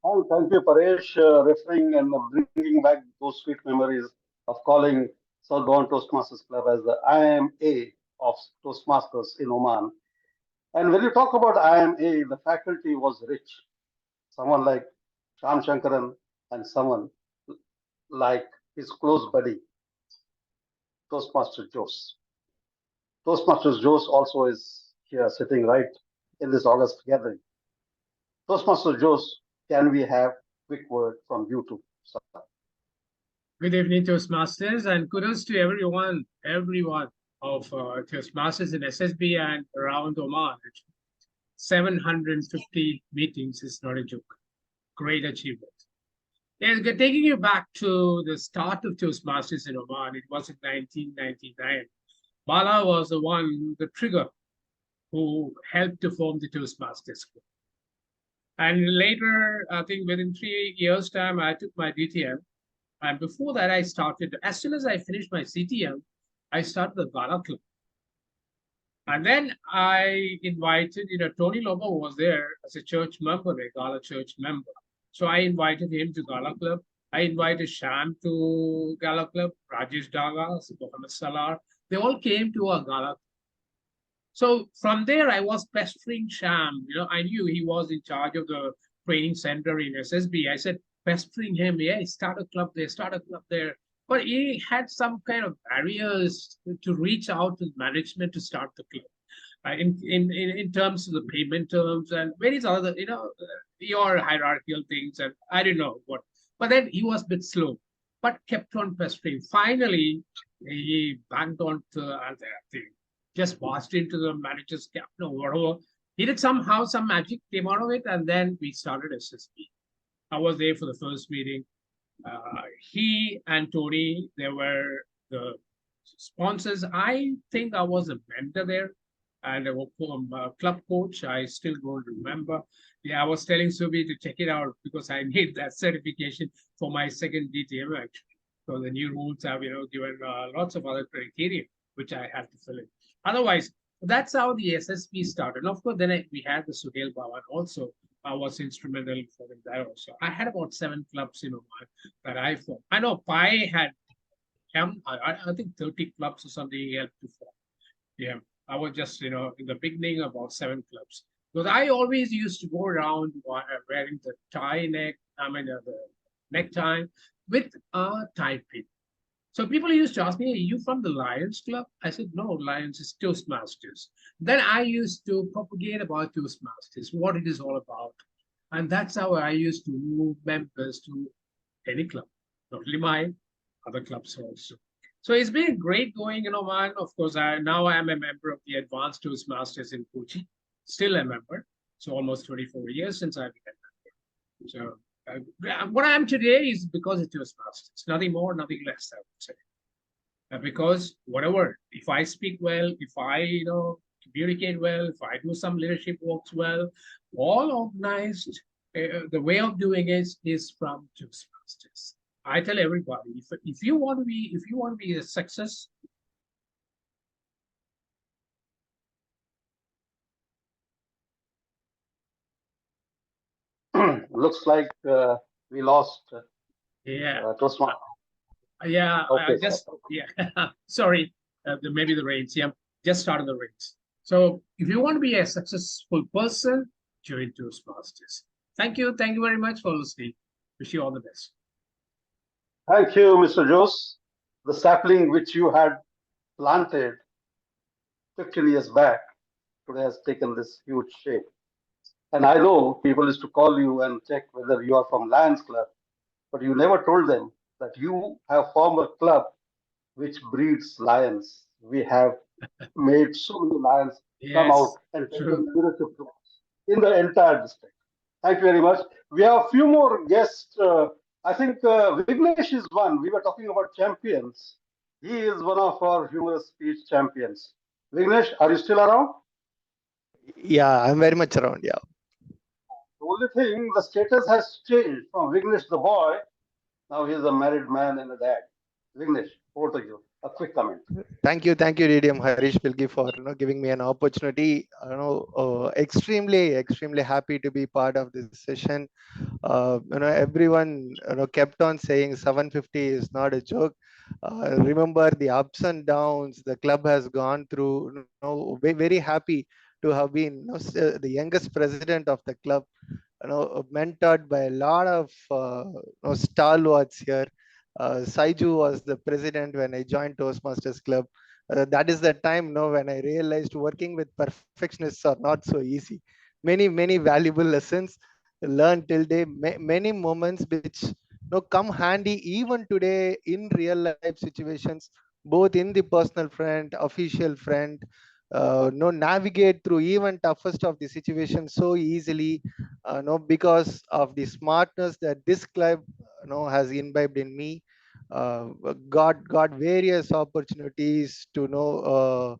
Speaker 5: Oh, thank you, Paresh, referring and bringing back those sweet memories of calling South Bahwan Toastmasters Club as the IMA of Toastmasters in Oman. And when you talk about IMA, the faculty was rich. Someone like Shyam Shankaran and someone like his close buddy, Toastmaster Jose. Toastmasters Jose also is here sitting right in this August gathering. Toastmaster Jose, can we have quick word from you too, sir?
Speaker 15: Good evening, Toastmasters, and kudos to everyone of Toastmasters in SSB and around Oman. 750 meetings is not a joke. Great achievement. And taking you back to the start of Toastmasters in Oman, it was in 1999. Bala was the one, the trigger, who helped to form the Toastmasters Club. And later, I think within 3 years' time, I took my DTM. And before that, I started, as soon as I finished my CTM, I started the Bala Club. And then I invited, Tony Lobo was there as a church member, a Gala church member. So I invited him to Gala Club. I invited Sham to Gala Club, Rajesh Daga, Mohammed Salar. They all came to our Gala. So from there, I was pestering Sham. I knew he was in charge of the training center in SSB. I said, pestering him, yeah, start a club there, start a club there. But he had some kind of barriers to reach out to management to start the club. In terms of the payment terms and various other, your hierarchical things, and I don't know what. But then he was a bit slow, but kept on pestering. Finally, he banged on to the thing, just barged into the manager's cap, no, whatever. He did somehow, some magic came out of it, and then we started SSB. I was there for the first meeting. He and Tony, they were the sponsors. I think I was a mentor there and a club coach. I still don't remember. Yeah, I was telling Subi to check it out because I need that certification for my second DTM actually. So the new rules have, given lots of other criteria which I had to fill in. Otherwise, that's how the SSP started. And of course, then we had the Saud Bahwan also. I was instrumental for that also. I had about 7 clubs in Oman that I formed. I know Pai had, I think 30 clubs or something he helped to form. Yeah, I was just, in the beginning about 7 clubs. Because I always used to go around wearing the tie neck, the necktie with a tie pin. So people used to ask me, are you from the Lions Club? I said, no, Lions is Toastmasters. Then I used to propagate about Toastmasters, what it is all about. And that's how I used to move members to any club, not only mine, other clubs also. So it's been great going in Oman. Of course, now I am a member of the Advanced Toastmasters in Kochi, still a member. So almost 24 years since I've been a member. So what I am today is because it was Toastmasters, nothing more, nothing less, I would say. Because whatever, if I speak well, if I communicate well, if I do some leadership works well, all organized, the way of doing it is from Toastmasters. I tell everybody, if you want to be a success.
Speaker 5: Looks like we lost.
Speaker 15: Yeah.
Speaker 5: Toastmaster.
Speaker 15: Yeah.
Speaker 5: Okay.
Speaker 15: Yeah. Sorry. Maybe the rains. Yeah. Just started the rains. So if you want to be a successful person, join Toastmasters. Thank you. Thank you very much for listening. Wish you all the best.
Speaker 5: Thank you, Mr. Jose. The sapling which you had planted 15 years back today has taken this huge shape. And I know people used to call you and check whether you are from Lions Club, but you never told them that you have formed a club which breeds lions. We have made so many lions come out and take leadership in the entire district. Thank you very much. We have a few more guests. I think Vignesh is one. We were talking about champions. He is one of our humorous speech champions. Vignesh, are you still around?
Speaker 11: Yeah, I'm very much around. Yeah.
Speaker 5: The only thing, the status has changed from Vignesh the boy. Now he's a married man and a dad. Vignesh, over to you. A quick comment.
Speaker 11: Thank you, DTM Harish Bilgi for giving me an opportunity. Extremely happy to be part of this session. Everyone kept on saying 750 is not a joke. Remember the ups and downs the club has gone through. Very happy to have been the youngest president of the club. Mentored by a lot of stalwarts here. Saiju was the president when I joined Toastmasters Club. That is the time when I realized working with perfectionists are not so easy. Many valuable lessons learned till day. Many moments which come handy even today in real life situations, both in the personal front, official front. Navigate through even toughest of the situation so easily. Because of the smartness that this club has imbibed in me. Got various opportunities to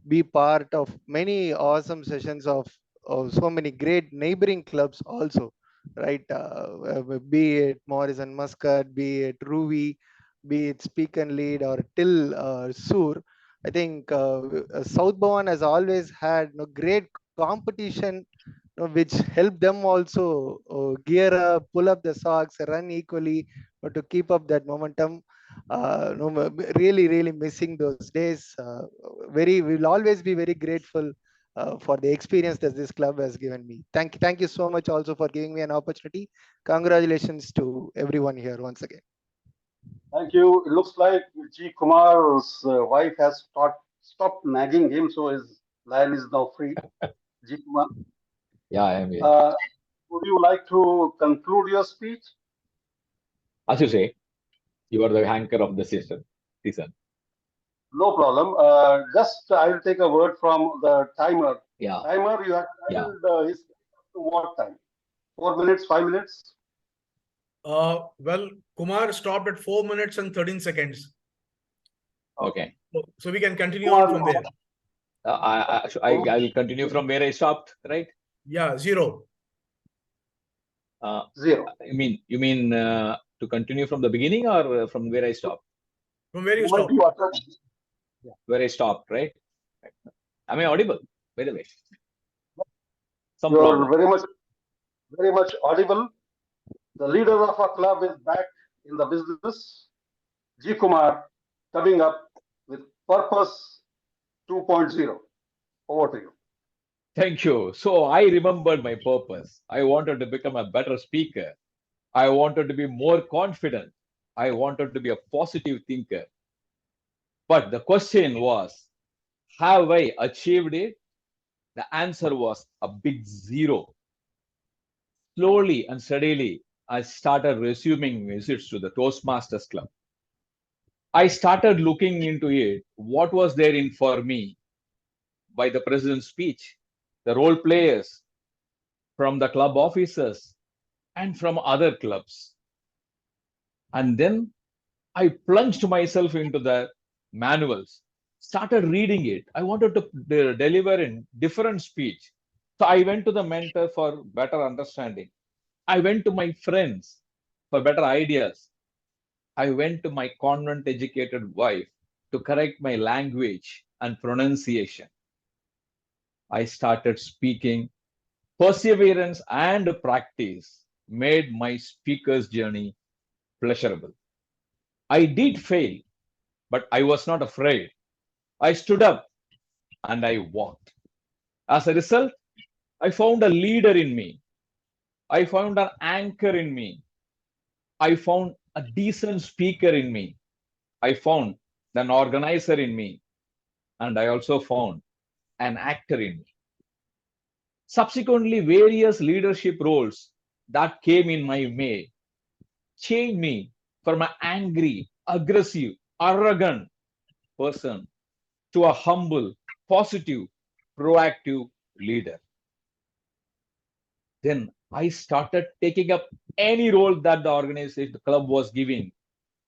Speaker 11: be part of many awesome sessions of so many great neighboring clubs also, right? Be it Morrison Muscat, be it Ruby, be it Speak and Lead or Till Sur. I think Saud Bahwan has always had great competition, which helped them also gear up, pull up the socks, run equally, to keep up that momentum. Really, really missing those days. We will always be very grateful for the experience that this club has given me. Thank you so much also for giving me an opportunity. Congratulations to everyone here once again.
Speaker 5: Thank you. It looks like G. Kumar's wife has stopped nagging him, so his line is now free. G. Kumar,
Speaker 10: Yeah, I am here.
Speaker 5: would you like to conclude your speech?
Speaker 10: As you say, you are the anchor of the season.
Speaker 5: No problem. Just I will take a word from the timer.
Speaker 10: Yeah.
Speaker 5: Timer, you have timed his to what time? 4 minutes, 5 minutes?
Speaker 6: Well, Kumar stopped at 4 minutes and 13 seconds.
Speaker 10: Okay.
Speaker 6: So we can continue on from there.
Speaker 10: I will continue from where I stopped, right?
Speaker 6: Yeah, 0.
Speaker 5: 0.
Speaker 10: You mean to continue from the beginning or from where I stopped?
Speaker 6: From where you stopped.
Speaker 10: Where I stopped, right? Am I audible, by the way?
Speaker 5: You are very much audible. The leader of our club is back in the business. G. Kumar coming up with Purpose 2.0. Over to you.
Speaker 10: Thank you. So I remembered my purpose. I wanted to become a better speaker. I wanted to be more confident. I wanted to be a positive thinker. But the question was, have I achieved it? The answer was a big 0. Slowly and steadily, I started resuming visits to the Toastmasters Club. I started looking into it, what was there in for me by the president's speech, the role players, from the club officers, and from other clubs. And then I plunged myself into the manuals, started reading it. I wanted to deliver in different speech. So I went to the mentor for better understanding. I went to my friends for better ideas. I went to my convent-educated wife to correct my language and pronunciation. I started speaking. Perseverance and practice made my speaker's journey pleasurable. I did fail, but I was not afraid. I stood up and I walked. As a result, I found a leader in me. I found an anchor in me. I found a decent speaker in me. I found an organizer in me. And I also found an actor in me. Subsequently, various leadership roles that came in my way changed me from an angry, aggressive, arrogant person to a humble, positive, proactive leader. Then I started taking up any role that the organization, the club was giving.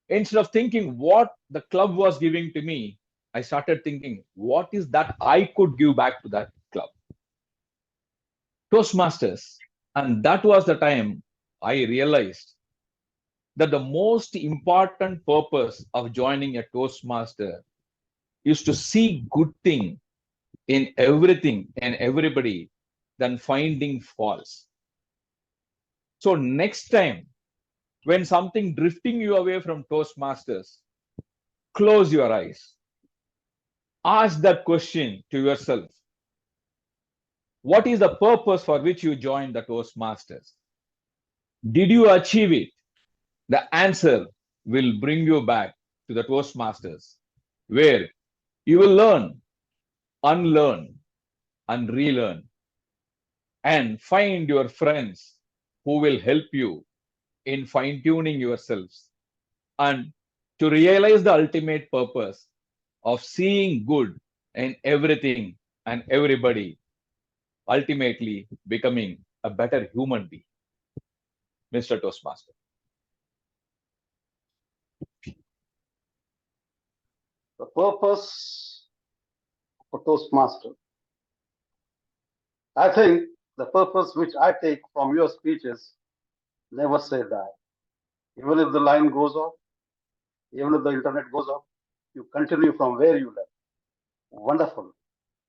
Speaker 10: Instead of thinking what the club was giving to me, I started thinking, what is that I could give back to that club? Toastmasters. And that was the time I realized that the most important purpose of joining a Toastmaster is to see good thing in everything and everybody than finding faults. So next time, when something drifting you away from Toastmasters, close your eyes. Ask that question to yourself. What is the purpose for which you joined the Toastmasters? Did you achieve it? The answer will bring you back to the Toastmasters, where you will learn, unlearn, and relearn, and find your friends who will help you in fine-tuning yourselves and to realize the ultimate purpose of seeing good in everything and everybody, ultimately becoming a better human being. Mr. Toastmaster.
Speaker 5: The purpose for Toastmaster. I think the purpose which I take from your speech is never say die. Even if the line goes off, even if the internet goes off, you continue from where you left. Wonderful,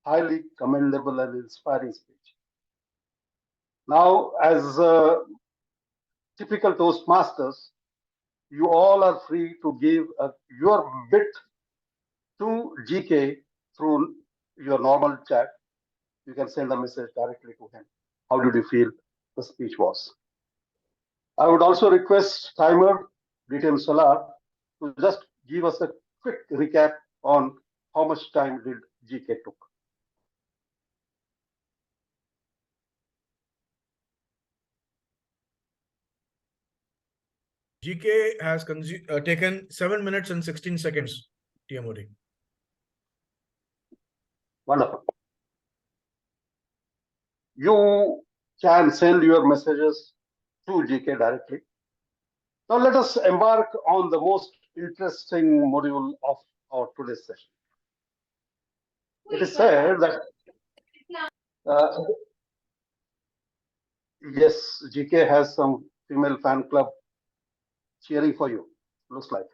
Speaker 5: highly commendable and inspiring speech. Now, as typical Toastmasters, you all are free to give your bit to GK through your normal chat. You can send a message directly to him. How did you feel the speech was? I would also request Timer, DTM Salar, to just give us a quick recap on how much time did GK took.
Speaker 6: GK has taken 7 minutes and 16 seconds, TMOD.
Speaker 5: Wonderful. You can send your messages to GK directly. Now let us embark on the most interesting module of our today's session. It is said that yes, GK has some female fan club cheering for you, looks like.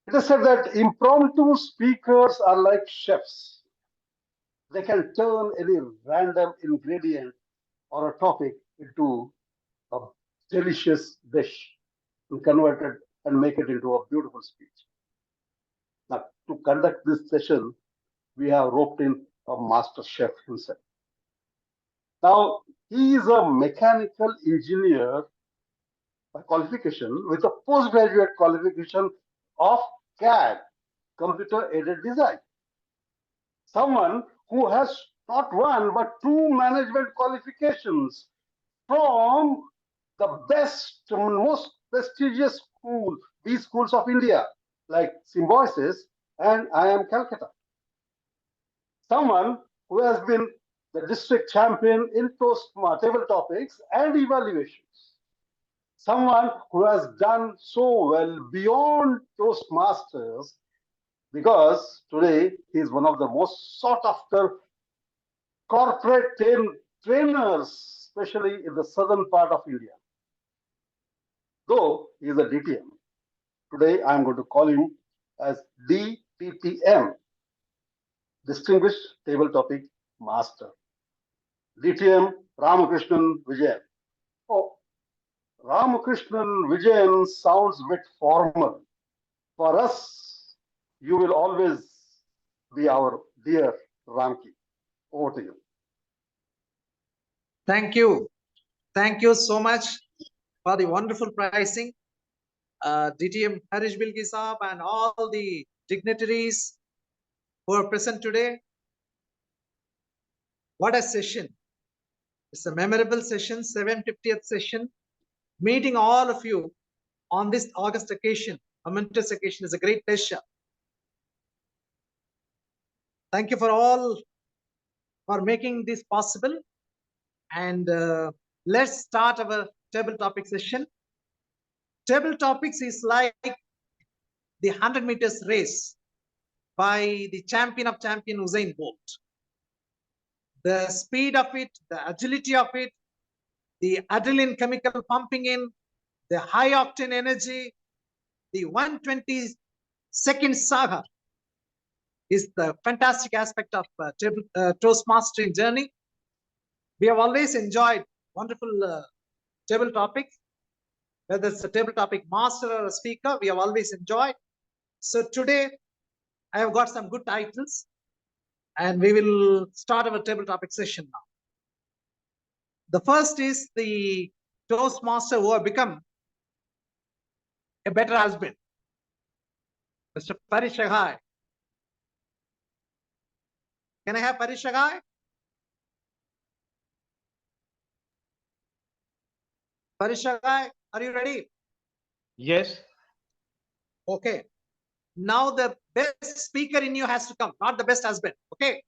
Speaker 5: It is said that impromptu speakers are like chefs. They can turn any random ingredient or a topic into a delicious dish and convert it and make it into a beautiful speech. Now, to conduct this session, we have roped in a master chef himself. Now, he is a mechanical engineer by qualification with a postgraduate qualification of CAD, computer aided design. Someone who has not one but two management qualifications from the best, most prestigious school, these schools of India, like Symbiosis and IIM Calcutta. Someone who has been the district champion in table topics and evaluations. Someone who has done so well beyond Toastmasters, because today he is one of the most sought after corporate trainers, especially in the southern part of India. Though he is a DTM, today I am going to call him as DTM, Distinguished Table Topic Master. DTM Ramakrishnan Vijayan. Oh, Ramakrishnan Vijayan sounds a bit formal. For us, you will always be our dear Ramki. Over to you.
Speaker 16: Thank you. Thank you so much for the wonderful pricing. DTM Harish Bilgi Saab and all the dignitaries who are present today. What a session. It's a memorable session, 750th session. Meeting all of you on this August occasion, momentous occasion, is a great pleasure. Thank you for all for making this possible. And let's start our table topic session. Table topics is like the 100 meters race by the champion of champion Usain Bolt. The speed of it, the agility of it, the adrenaline chemical pumping in, the high octane energy, the 120-second saga is the fantastic aspect of Toastmastering journey. We have always enjoyed wonderful table topics, whether it's a table topic master or a speaker, we have always enjoyed. So today, I have got some good titles, and we will start our table topic session now. The first is the Toastmaster who have become a better husband, Mr. Harish. Can I have Harish? Harish, are you ready?
Speaker 14: Yes.
Speaker 16: Okay. Now the best speaker in you has to come, not the best husband. Okay.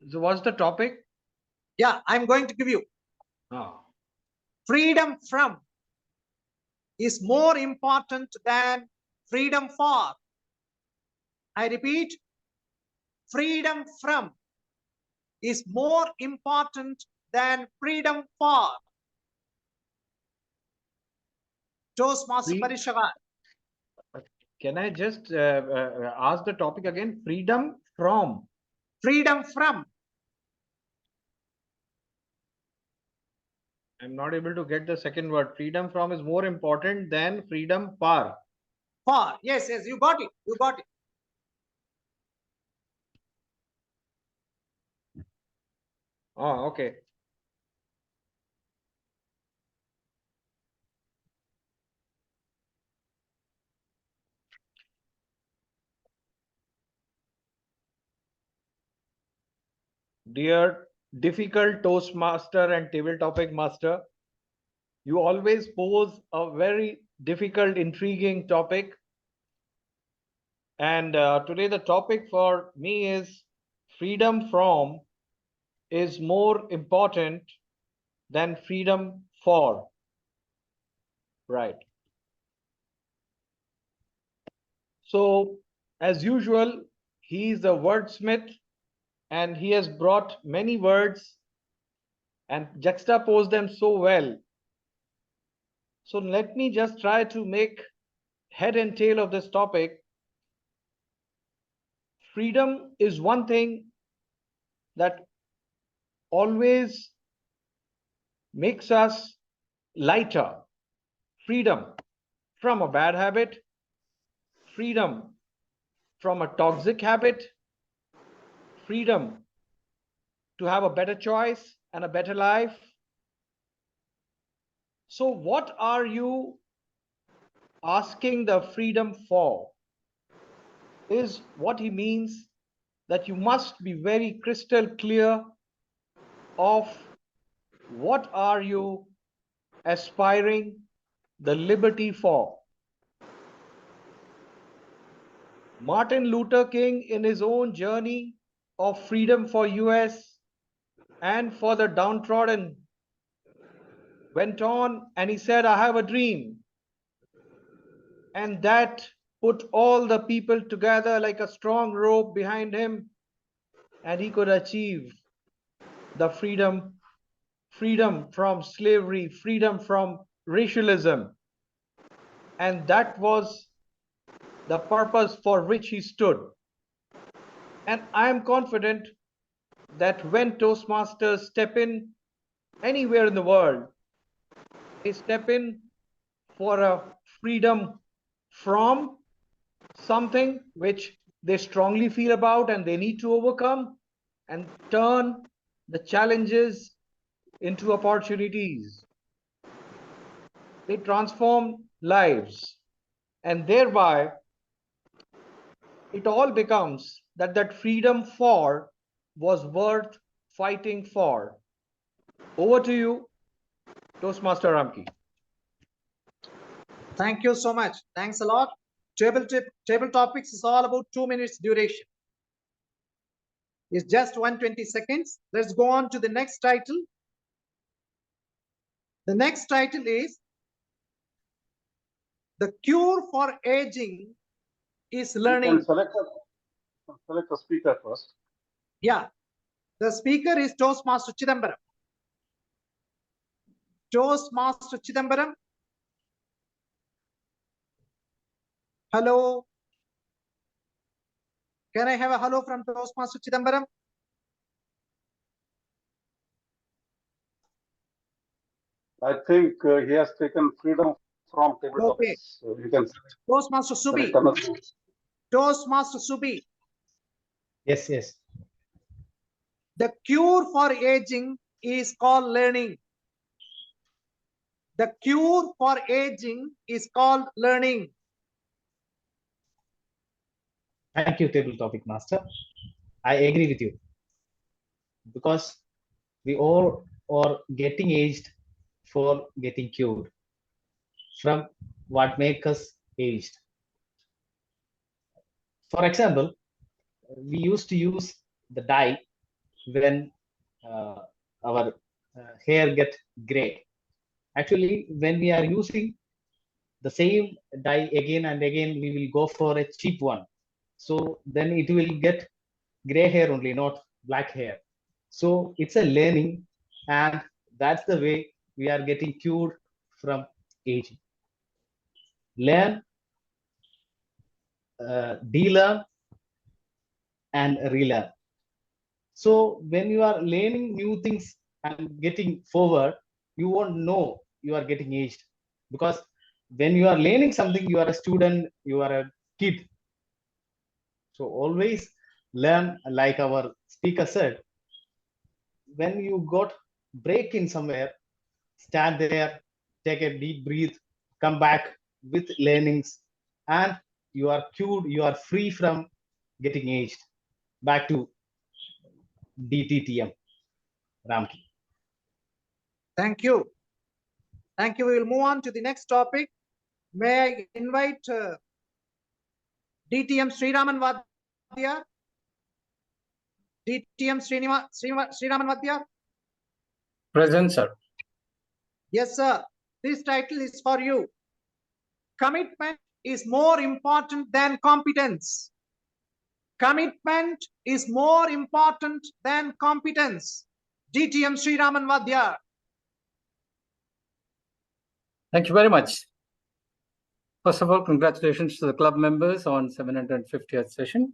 Speaker 14: So what's the topic?
Speaker 16: Yeah, I'm going to give you. Freedom from is more important than freedom for. I repeat, freedom from is more important than freedom for. Toastmaster Harish.
Speaker 14: Can I just ask the topic again? Freedom from.
Speaker 16: Freedom from.
Speaker 14: I'm not able to get the second word. Freedom from is more important than freedom par.
Speaker 16: Par. Yes, yes, you got it. You got it.
Speaker 14: Oh, okay. Dear difficult Toastmaster and table topic master, you always pose a very difficult, intriguing topic. And today the topic for me is freedom from is more important than freedom for. Right. So, as usual, he is a wordsmith and he has brought many words and juxtaposed them so well. So let me just try to make head and tail of this topic. Freedom is one thing that always makes us lighter. Freedom from a bad habit, freedom from a toxic habit, freedom to have a better choice and a better life. So what are you asking the freedom for? Is what he means that you must be very crystal clear of what are you aspiring the liberty for. Martin Luther King, in his own journey of freedom for US and for the downtrodden, went on and he said, I have a dream. And that put all the people together like a strong rope behind him, and he could achieve the freedom from slavery, freedom from racialism. And that was the purpose for which he stood. And I am confident that when Toastmasters step in anywhere in the world, they step in for a freedom from something which they strongly feel about and they need to overcome, and turn the challenges into opportunities. They transform lives, and thereby it all becomes that freedom for was worth fighting for. Over to you, Toastmaster Ramki.
Speaker 16: Thank you so much. Thanks a lot. Table topics is all about 2 minutes duration. It's just 120 seconds. Let's go on to the next title. The next title is The Cure for Aging is Learning.
Speaker 5: You can select a speaker first.
Speaker 16: Yeah. The speaker is Toastmaster Chidambaram. Toastmaster Chidambaram. Hello. Can I have a hello from Toastmaster Chidambaram?
Speaker 5: I think he has taken freedom from table topics. So you can
Speaker 16: Toastmaster Subi. Toastmaster Subi.
Speaker 1: Yes, yes.
Speaker 16: The cure for aging is called learning. The cure for aging is called learning.
Speaker 1: Thank you, table topic master. I agree with you, because we all are getting aged for getting cured from what makes us aged. For example, we used to use the dye when our hair get gray. Actually, when we are using the same dye again and again, we will go for a cheap one. So then it will get gray hair only, not black hair. So it's a learning, and that's the way we are getting cured from aging. Learn de-learn and relearn. So when you are learning new things and getting forward, you won't know you are getting aged, because when you are learning something, you are a student, you are a kid. So always learn, like our speaker said. When you got break in somewhere, stand there, take a deep breath, come back with learnings, and you are cured, you are free from getting aged. Back to DTTM, Ramki.
Speaker 16: Thank you. Thank you. We will move on to the next topic. May I invite DTM Sriraman Vadya? DTM Sriraman Vadya?
Speaker 17: Present, sir.
Speaker 16: Yes, sir. This title is for you. Commitment is more important than competence. Commitment is more important than competence. DTM Sriraman Vadya.
Speaker 17: Thank you very much. First of all, congratulations to the club members on 750th session.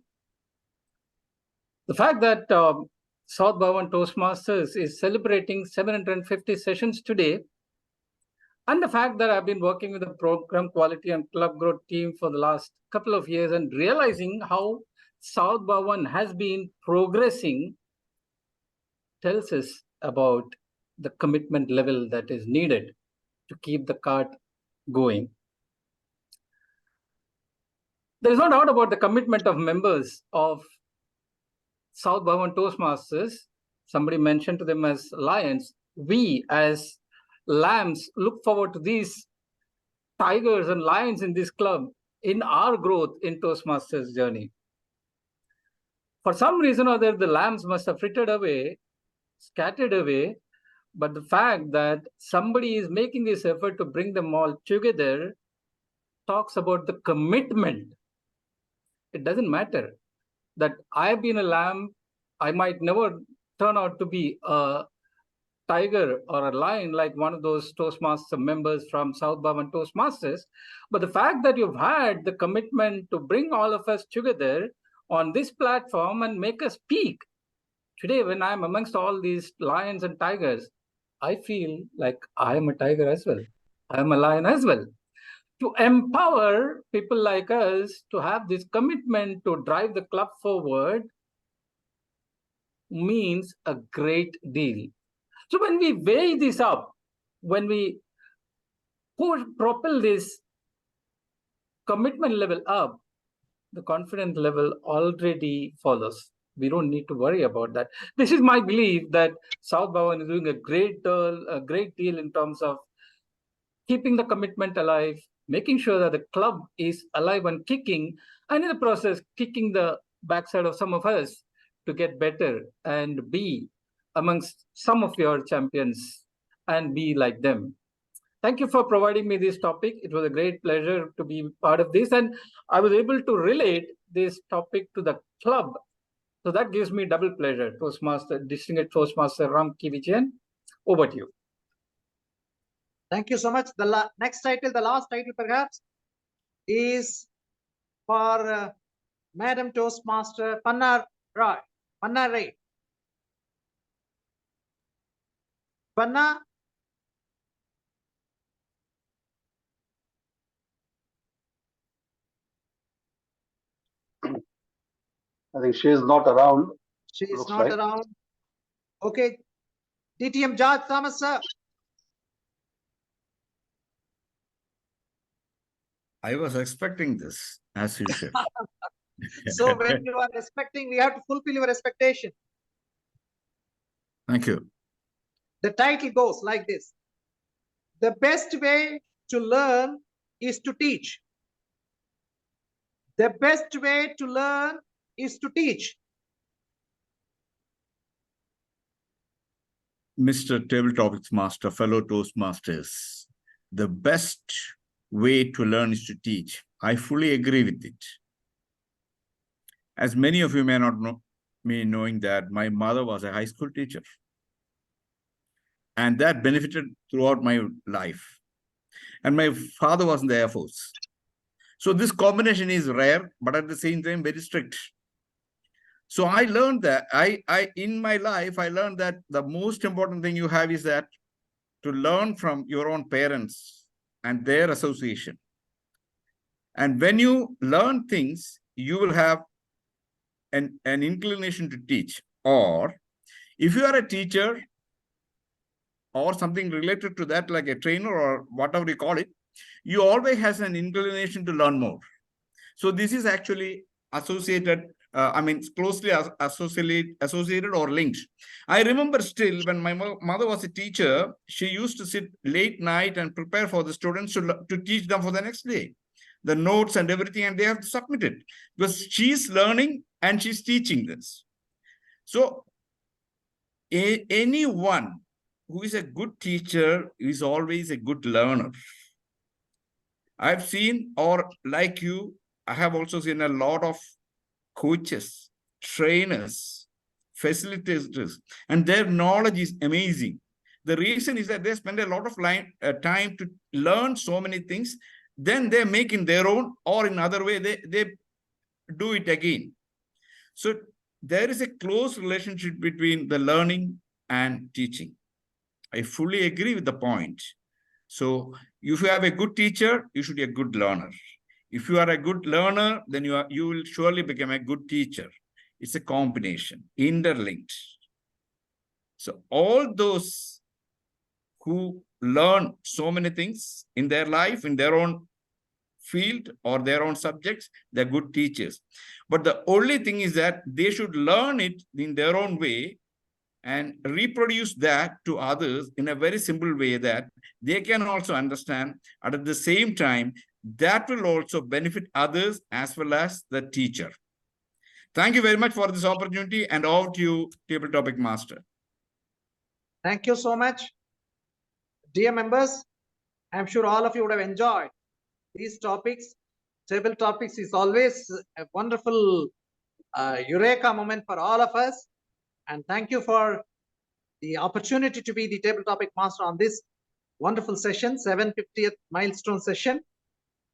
Speaker 17: The fact that Saud Bahwan Toastmasters is celebrating 750 sessions today, and the fact that I've been working with the program quality and club growth team for the last couple of years and realizing how Saud Bahwan has been progressing tells us about the commitment level that is needed to keep the cart going. There is no doubt about the commitment of members of Saud Bahwan Toastmasters. Somebody mentioned to them as lions. We as lambs look forward to these tigers and lions in this club in our growth in Toastmasters journey. For some reason or other, the lambs must have frittered away, scattered away, but the fact that somebody is making this effort to bring them all together talks about the commitment. It doesn't matter that I've been a lamb, I might never turn out to be a tiger or a lion like one of those Toastmaster members from Saud Bahwan Toastmasters, but the fact that you've had the commitment to bring all of us together on this platform and make us speak. Today, when I'm amongst all these lions and tigers, I feel like I am a tiger as well. I am a lion as well. To empower people like us to have this commitment to drive the club forward means a great deal. So when we weigh this up, when we propel this commitment level up, the confidence level already follows. We don't need to worry about that. This is my belief that Saud Bahwan is doing a great deal in terms of keeping the commitment alive, making sure that the club is alive and kicking, and in the process, kicking the backside of some of us to get better and be amongst some of your champions and be like them. Thank you for providing me this topic. It was a great pleasure to be part of this, and I was able to relate this topic to the club. So that gives me double pleasure. Toastmaster, Distinguished Toastmaster Ramakrishnan Vijayan, over to you.
Speaker 16: Thank you so much. The next title, the last title perhaps, is for Madam Toastmaster Panna Ray. Panna.
Speaker 5: I think she is not around.
Speaker 16: She is not around. Okay. DTM George Thomas, sir.
Speaker 12: I was expecting this, as usual.
Speaker 16: So when you are expecting, we have to fulfill your expectation.
Speaker 12: Thank you.
Speaker 16: The title goes like this. The best way to learn is to teach. The best way to learn is to teach.
Speaker 12: Mr. Table Topics Master, fellow Toastmasters, the best way to learn is to teach. I fully agree with it. As many of you may not know me, knowing that my mother was a high school teacher. And that benefited throughout my life. And my father was in the Air Force. So this combination is rare, but at the same time very strict. So I learned that in my life, I learned that the most important thing you have is that to learn from your own parents and their association. And when you learn things, you will have an inclination to teach. Or if you are a teacher or something related to that, like a trainer or whatever you call it, you always has an inclination to learn more. So this is actually associated, closely associated or linked. I remember still when my mother was a teacher, she used to sit late night and prepare for the students to teach them for the next day. The notes and everything, and they have to submit it because she's learning and she's teaching this. So anyone who is a good teacher is always a good learner. I've seen, or like you, I have also seen a lot of coaches, trainers, facilitators, and their knowledge is amazing. The reason is that they spend a lot of time to learn so many things. Then they make in their own, or in other way, they do it again. So there is a close relationship between the learning and teaching. I fully agree with the point. So if you have a good teacher, you should be a good learner. If you are a good learner, then you will surely become a good teacher. It's a combination, interlinked. So all those who learn so many things in their life, in their own field or their own subjects, they're good teachers. But the only thing is that they should learn it in their own way and reproduce that to others in a very simple way that they can also understand. And at the same time, that will also benefit others as well as the teacher. Thank you very much for this opportunity, and over to you, Table Topic Master.
Speaker 16: Thank you so much. Dear members, I'm sure all of you would have enjoyed these topics. Table topics is always a wonderful eureka moment for all of us. And thank you for the opportunity to be the Table Topic Master on this wonderful session, 750th milestone session.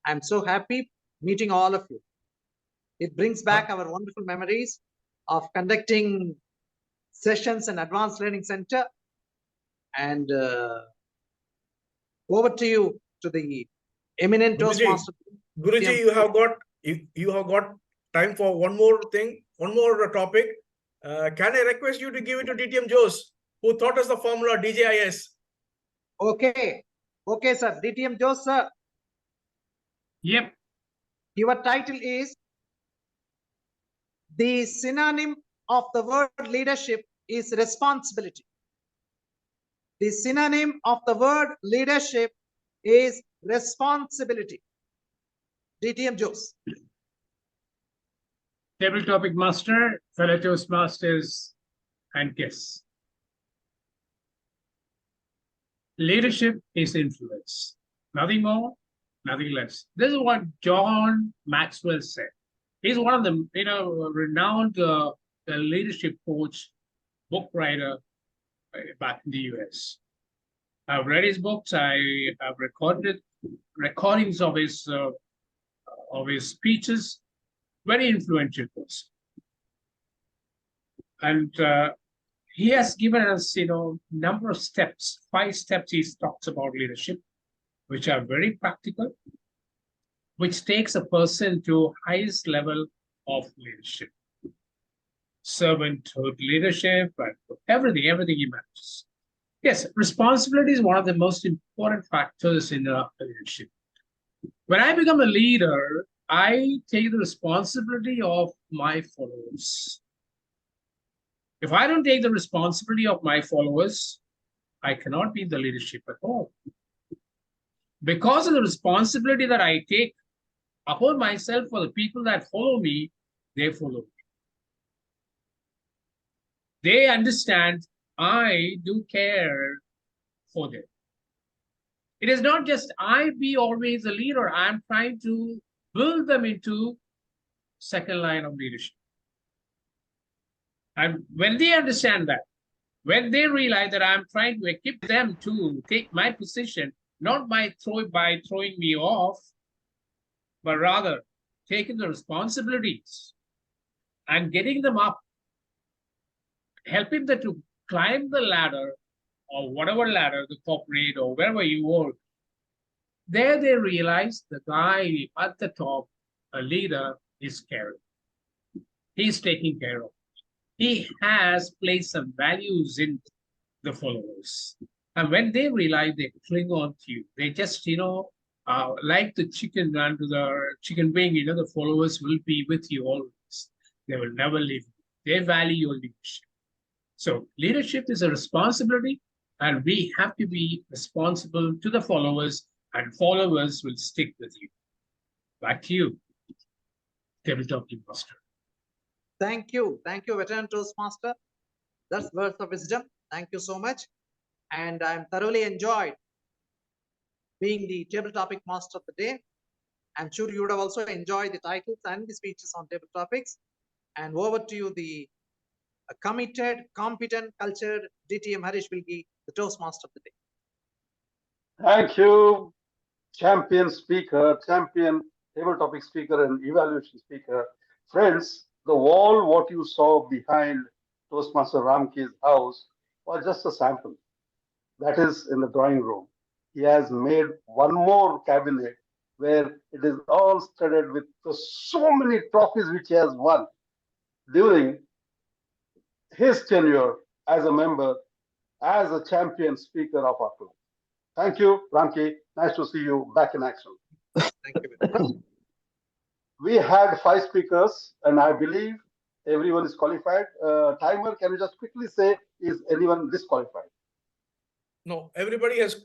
Speaker 16: I'm so happy meeting all of you. It brings back our wonderful memories of conducting sessions in Advanced Learning Center. And over to you, to the eminent Toastmaster.
Speaker 6: Guruji, you have got time for one more thing, one more topic. Can I request you to give it to DTM Jose, who taught us the formula DJIS?
Speaker 16: Okay. Okay, sir. DTM Jose, sir.
Speaker 15: Yep.
Speaker 16: Your title is, the synonym of the word leadership is responsibility. The synonym of the word leadership is responsibility. DTM Jose.
Speaker 15: Table Topic Master, fellow Toastmasters, and guests. Leadership is influence. Nothing more, nothing less. This is what John Maxwell said. He's one of the renowned leadership coach, book writer back in the US. I've read his books. I have recorded recordings of his speeches. Very influential person. And he has given us, number of steps, 5 steps he talks about leadership, which are very practical, which takes a person to highest level of leadership. Servanthood leadership, and everything he manages. Yes, responsibility is one of the most important factors in leadership. When I become a leader, I take the responsibility of my followers. If I don't take the responsibility of my followers, I cannot be the leadership at all. Because of the responsibility that I take upon myself for the people that follow me, they follow me. They understand I do care for them. It is not just I be always a leader. I'm trying to build them into second line of leadership. And when they understand that, when they realize that I'm trying to equip them to take my position, not by throwing me off, but rather taking the responsibilities and getting them up, helping them to climb the ladder or whatever ladder, the corporate or wherever you work. There they realize the guy at the top, a leader, is caring. He's taking care of. He has placed some values in the followers. And when they realize they cling on to you, they just, like the chicken under the chicken wing, the followers will be with you always. They will never leave you. They value your leadership. So leadership is a responsibility, and we have to be responsible to the followers, and followers will stick with you. Back to you, Tabletop Master.
Speaker 16: Thank you, veteran Toastmaster. That's words of wisdom. Thank you so much. And I'm thoroughly enjoyed being the table topic master of the day. I'm sure you would have also enjoyed the titles and the speeches on table topics. And over to you, the committed, competent, cultured DTM Harish Bilgi, the Toastmaster of the day.
Speaker 5: Thank you, champion speaker, champion table topic speaker and evaluation speaker. Friends, the wall, what you saw behind Toastmaster Ramki's house was just a sample. That is in the drawing room. He has made one more cabinet where it is all studded with so many trophies which he has won during his tenure as a member, as a champion speaker of our club. Thank you, Ramki. Nice to see you back in action.
Speaker 16: Thank you.
Speaker 5: We had 5 speakers, and I believe everyone is qualified. Timer, can you just quickly say, is anyone disqualified?
Speaker 6: No, everybody is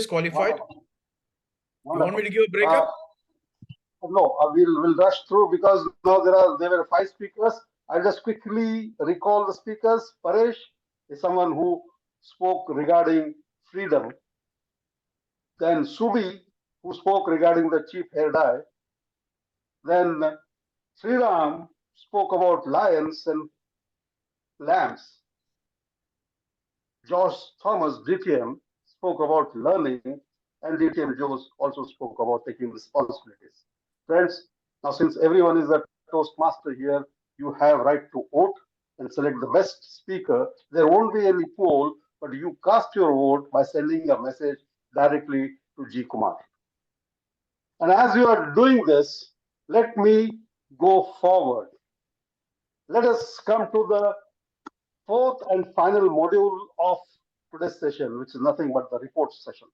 Speaker 6: qualified. You want me to give a breakup?
Speaker 5: No, we'll rush through because now there were 5 speakers. I'll just quickly recall the speakers. Harish is someone who spoke regarding freedom. Then Subi, who spoke regarding the cheap hair dye. Then Sriram spoke about lions and lambs. Josh Thomas, DTM, spoke about learning, and DTM Joe also spoke about taking responsibilities. Friends, now since everyone is a Toastmaster here, you have right to vote and select the best speaker. There won't be any poll, but you cast your vote by sending a message directly to G. Kumar. And as you are doing this, let me go forward. Let us come to the 4th and final module of today's session, which is nothing but the report session.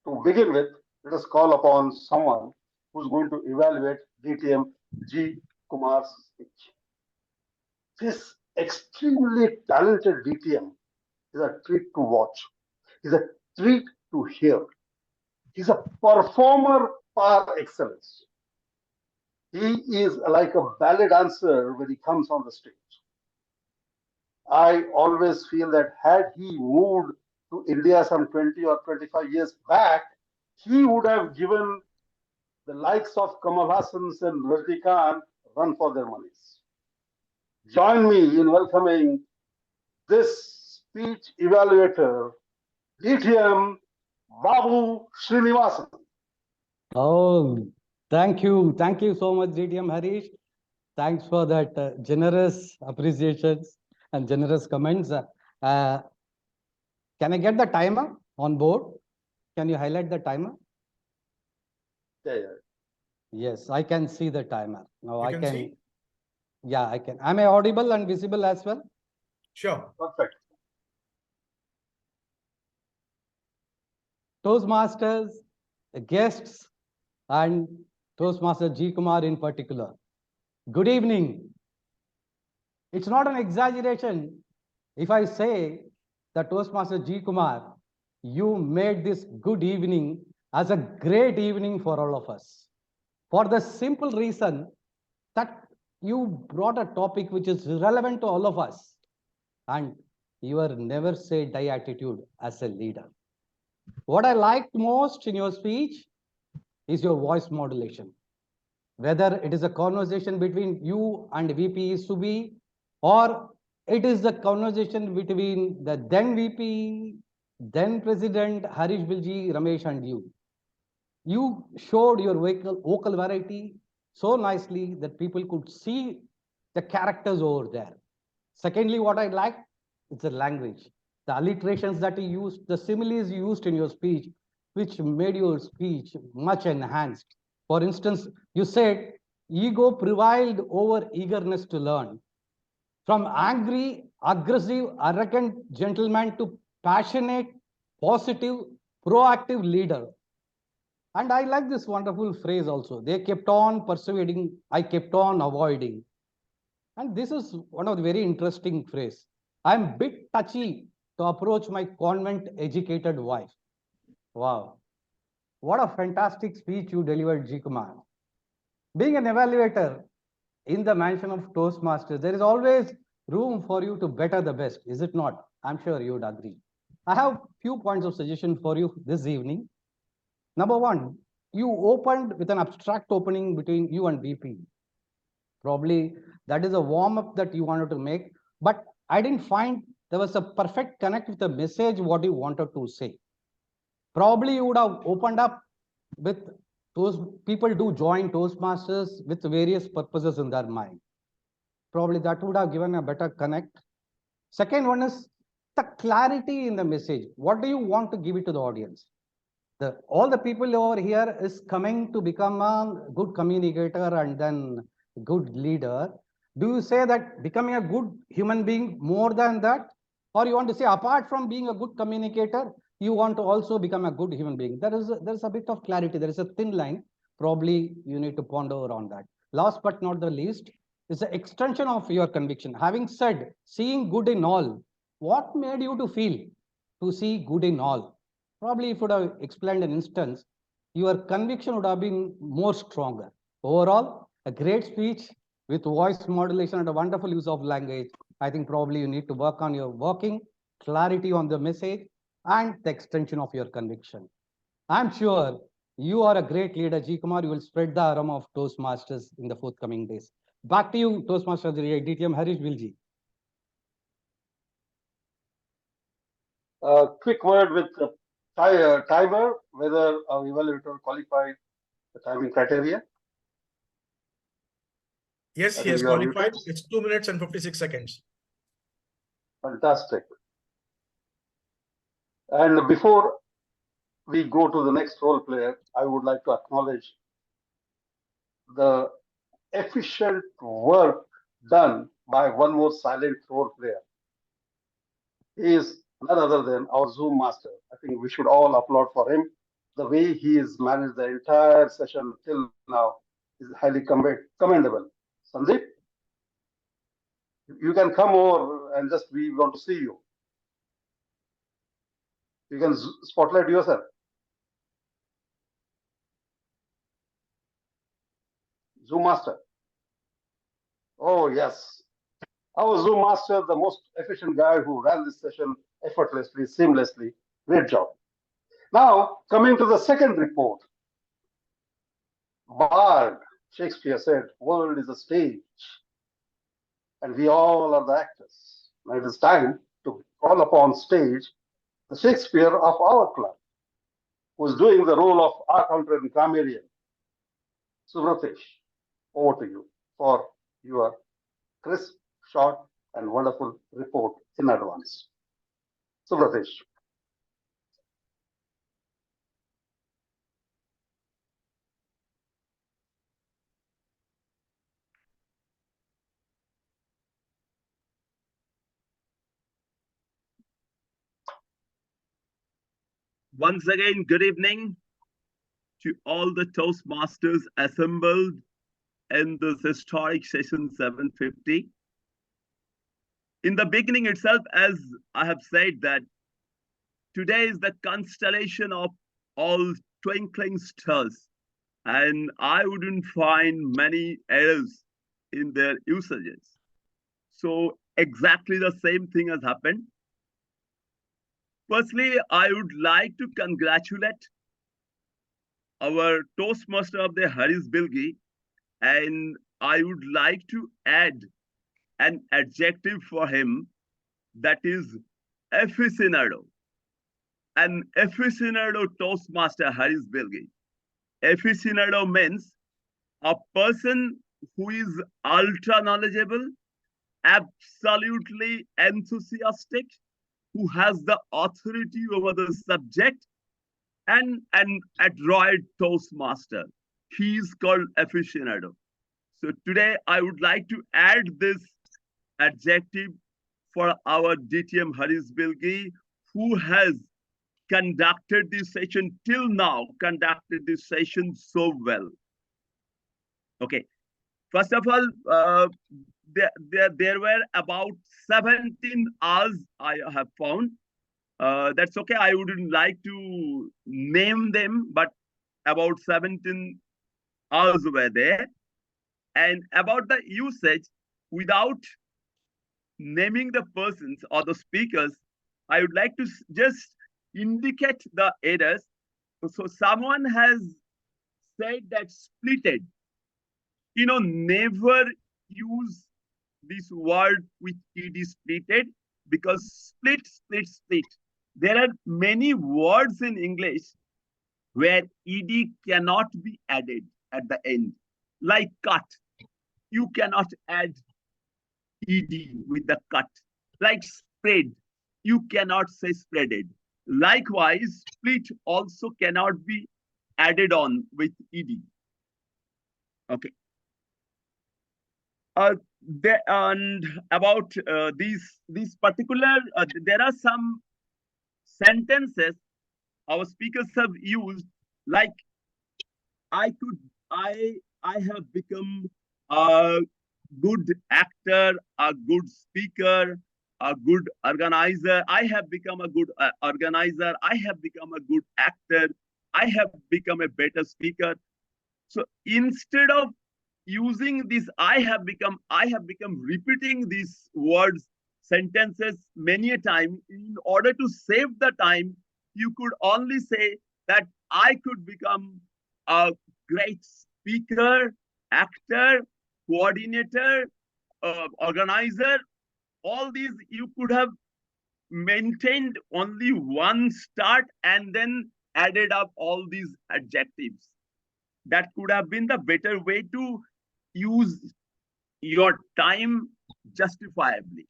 Speaker 5: To begin with, let us call upon someone who's going to evaluate DTM G. Kumar's speech. This extremely talented DTM is a treat to watch. He's a treat to hear. He's a performer par excellence. He is like a ballet dancer when he comes on the stage. I always feel that had he moved to India some 20 or 25 years back, he would have given the likes of Kamal Hassans and Rajnikant run for their monies. Join me in welcoming this speech evaluator, DTM Babu Srinivasan.
Speaker 18: Oh, thank you. Thank you so much, DTM Harish. Thanks for that generous appreciations and generous comments. Can I get the timer on board? Can you highlight the timer?
Speaker 5: Yeah.
Speaker 18: Yes, I can see the timer. Now
Speaker 6: You
Speaker 18: I
Speaker 6: can see?
Speaker 18: Yeah, I can. Am I audible and visible as well?
Speaker 6: Sure.
Speaker 5: Perfect.
Speaker 18: Toastmasters, guests, and Toastmaster G. Kumar in particular. Good evening. It's not an exaggeration if I say that Toastmaster G. Kumar, you made this good evening as a great evening for all of us. For the simple reason that you brought a topic which is relevant to all of us, and your never say die attitude as a leader. What I liked most in your speech is your voice modulation. Whether it is a conversation between you and VP Subi, or it is the conversation between the then VP, then President Harish Bilgi, Ramesh and you. You showed your vocal variety so nicely that people could see the characters over there. Secondly, what I like is the language, the alliterations that you used, the similes you used in your speech, which made your speech much enhanced. For instance, you said ego prevailed over eagerness to learn. From angry, aggressive, arrogant gentleman to passionate, positive, proactive leader. And I like this wonderful phrase also. They kept on persuading, I kept on avoiding. And this is one of the very interesting phrase. I'm a bit touchy to approach my convent educated wife. Wow. What a fantastic speech you delivered, G. Kumar. Being an evaluator in the mansion of Toastmasters, there is always room for you to better the best, is it not? I'm sure you would agree. I have few points of suggestion for you this evening. Number one, you opened with an abstract opening between you and BP. Probably that is a warm-up that you wanted to make, but I didn't find there was a perfect connect with the message what you wanted to say. Probably you would have opened up with those people do join Toastmasters with various purposes in their mind. Probably that would have given a better connect. Second one is the clarity in the message. What do you want to give it to the audience? All the people over here is coming to become a good communicator and then good leader. Do you say that becoming a good human being more than that? Or you want to say apart from being a good communicator, you want to also become a good human being? There is a bit of clarity. There is a thin line. Probably you need to ponder on that. Last but not the least is the extension of your conviction. Having said seeing good in all, what made you to feel to see good in all? Probably if you would have explained an instance, your conviction would have been more stronger. Overall, a great speech with voice modulation and a wonderful use of language. I think probably you need to work on your working, clarity on the message, and the extension of your conviction. I'm sure you are a great leader, G. Kumar. You will spread the aroma of Toastmasters in the forthcoming days. Back to you, Toastmasters DTM Harish Bilgi.
Speaker 5: Quick word with timer, whether our evaluator qualified the timing criteria.
Speaker 6: Yes, he has qualified. It's 2 minutes and 56 seconds.
Speaker 5: Fantastic. And before we go to the next role player, I would like to acknowledge the efficient work done by one more silent role player. He is none other than our Zoom master. I think we should all applaud for him. The way he has managed the entire session till now is highly commendable. Sandeep, you can come over and just we want to see you. You can spotlight yourself. Zoom master. Oh, yes. Our Zoom master, the most efficient guy who ran this session effortlessly, seamlessly. Great job. Now, coming to the second report. Bard, Shakespeare said, world is a stage, and we all are the actors. Now it is time to call upon stage the Shakespeare of our club, who is doing the role of Archon and Grammarian. Subratish, over to you for your crisp, short, and wonderful report in advance. Subratish.
Speaker 7: Once again, good evening to all the Toastmasters assembled in this historic session 750. In the beginning itself, as I have said, that today is the constellation of all twinkling stars, and I wouldn't find many errors in their usages. So exactly the same thing has happened. Firstly, I would like to congratulate our Toastmaster of the Harish Bilgi, and I would like to add an adjective for him, that is aficionado. An aficionado Toastmaster Harish Bilgi. aficionado means a person who is ultra knowledgeable, absolutely enthusiastic, who has the authority over the subject, and an adroit Toastmaster. He is called aficionado. So today I would like to add this adjective for our DTM Harish Bilgi, who has conducted this session till now, conducted this session so well. Okay, first of all, there were about 17 hours I have found. That's okay. I wouldn't like to name them, but about 17 hours were there. And about the usage, without naming the persons or the speakers, I would like to just indicate the errors. So someone has said that splitted. Never use this word with ed splitted, because split. There are many words in English where ed cannot be added at the end, like cut. You cannot add ed with the cut. Like spread, you cannot say spreaded. Likewise, split also cannot be added on with ed. Okay. And about these particular, there are some sentences our speakers have used, like I have become a good actor, a good speaker, a good organizer. I have become a good organizer. I have become a good actor. I have become a better speaker. So instead of using this I have become, repeating these words, sentences many a time, in order to save the time, you could only say that I could become a great speaker, actor, coordinator, organizer. All these you could have maintained only one start and then added up all these adjectives. That could have been the better way to use your time justifiably.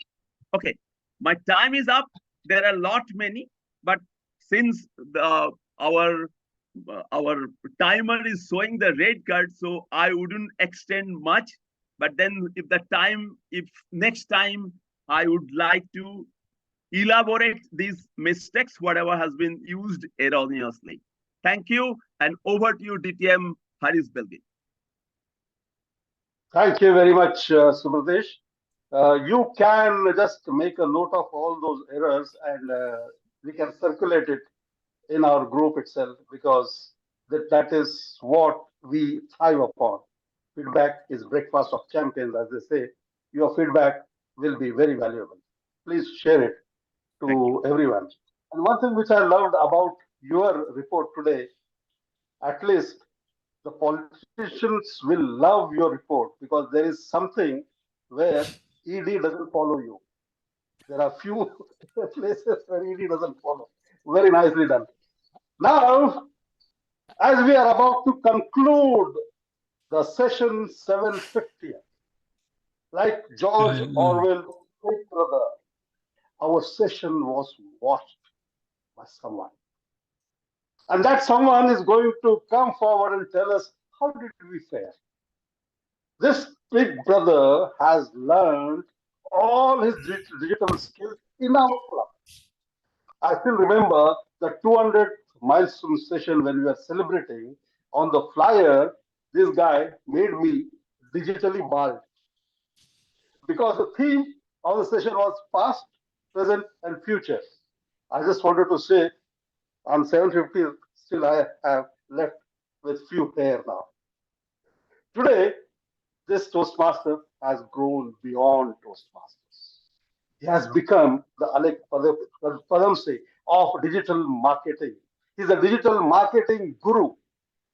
Speaker 7: Okay, my time is up. There are a lot many, but since our timer is showing the red card, so I wouldn't extend much. But then if next time I would like to elaborate these mistakes, whatever has been used erroneously. Thank you, and over to you, DTM Harish Bilgi.
Speaker 5: Thank you very much, Subradesh. You can just make a note of all those errors, and we can circulate it in our group itself, because that is what we thrive upon. Feedback is breakfast of champions, as they say. Your feedback will be very valuable. Please share it to everyone. And one thing which I loved about your report today, at least the politicians will love your report, because there is something where ED doesn't follow you. There are few places where ED doesn't follow. Very nicely done. Now, as we are about to conclude the session 750, like George Orwell, Big Brother, our session was watched by someone. And that someone is going to come forward and tell us, how did we fare? This Big Brother has learned all his digital skills in our club. I still remember the 200th milestone session when we were celebrating. On the flyer, this guy made me digitally bald, because the theme of the session was past, present, and future. I just wanted to say, on 750, still I have left with few hair now. Today, this Toastmaster has grown beyond Toastmasters. He has become the Alec Padamse of digital marketing. He's a digital marketing guru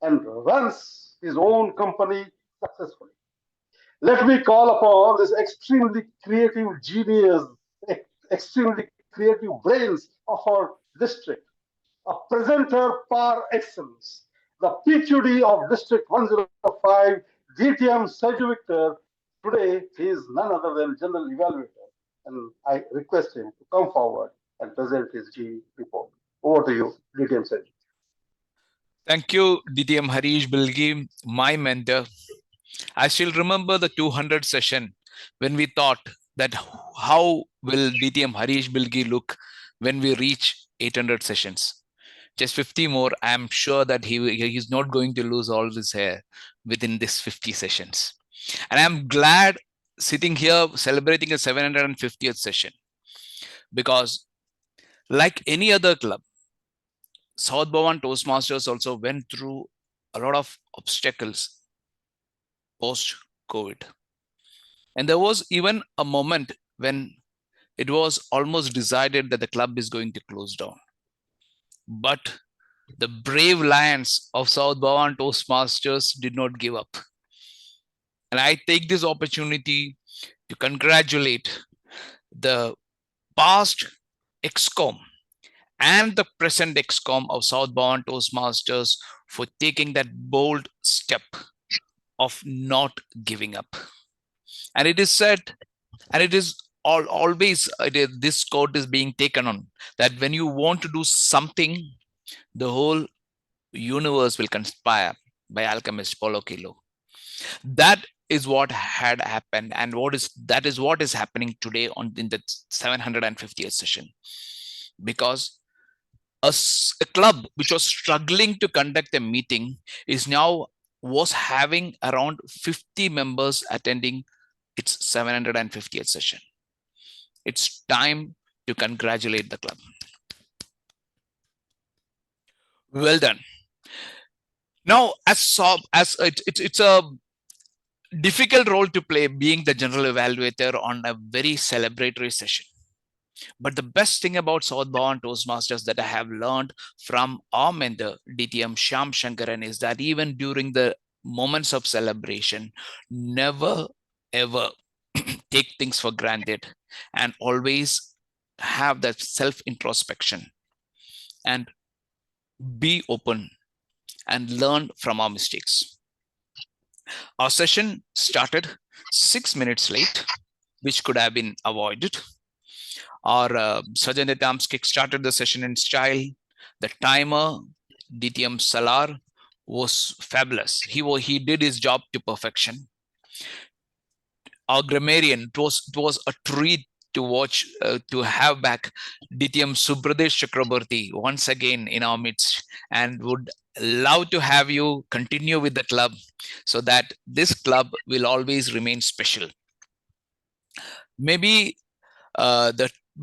Speaker 5: and runs his own company successfully. Let me call upon this extremely creative genius, extremely creative brains of our district, a presenter par excellence, the PQD of District 105, DTM Victor. Today, he is none other than General Evaluator, and I request him to come forward and present his G report. Over to you, DTM Sergeant.
Speaker 3: Thank you, DTM Harish Bilgi, my mentor. I still remember the 200 session when we thought that how will DTM Harish Bilgi look when we reach 800 sessions. Just 50 more, I'm sure that he's not going to lose all his hair within this 50 sessions. And I'm glad sitting here celebrating a 750th session, because like any other club, Saud Bahwan Toastmasters also went through a lot of obstacles post-COVID. And there was even a moment when it was almost decided that the club is going to close down. But the brave lions of Saud Bahwan Toastmasters did not give up. And I take this opportunity to congratulate the past ExCom and the present ExCom of Saud Bahwan Toastmasters for taking that bold step of not giving up. And it is said, and it is always, this quote is being taken on, that when you want to do something, the whole universe will conspire, by alchemist Paulo Coelho. That is what had happened, and that is what is happening today in the 750th session. Because a club which was struggling to conduct a meeting was having around 50 members attending its 750th session. It's time to congratulate the club. Well done. Now, it's a difficult role to play being the general evaluator on a very celebratory session. But the best thing about Saud Bahwan Toastmasters that I have learned from our mentor, DTM Shyam Shankaran, is that even during the moments of celebration, never ever take things for granted, and always have that self-introspection and be open and learn from our mistakes. Our session started 6 minutes late, which could have been avoided. Our Sergeant at Arms kick-started the session in style. The timer, DTM Salar, was fabulous. He did his job to perfection. Our grammarian, it was a treat to watch, to have back DTM Subradesh Chakraborty once again in our midst, and would love to have you continue with the club so that this club will always remain special. Maybe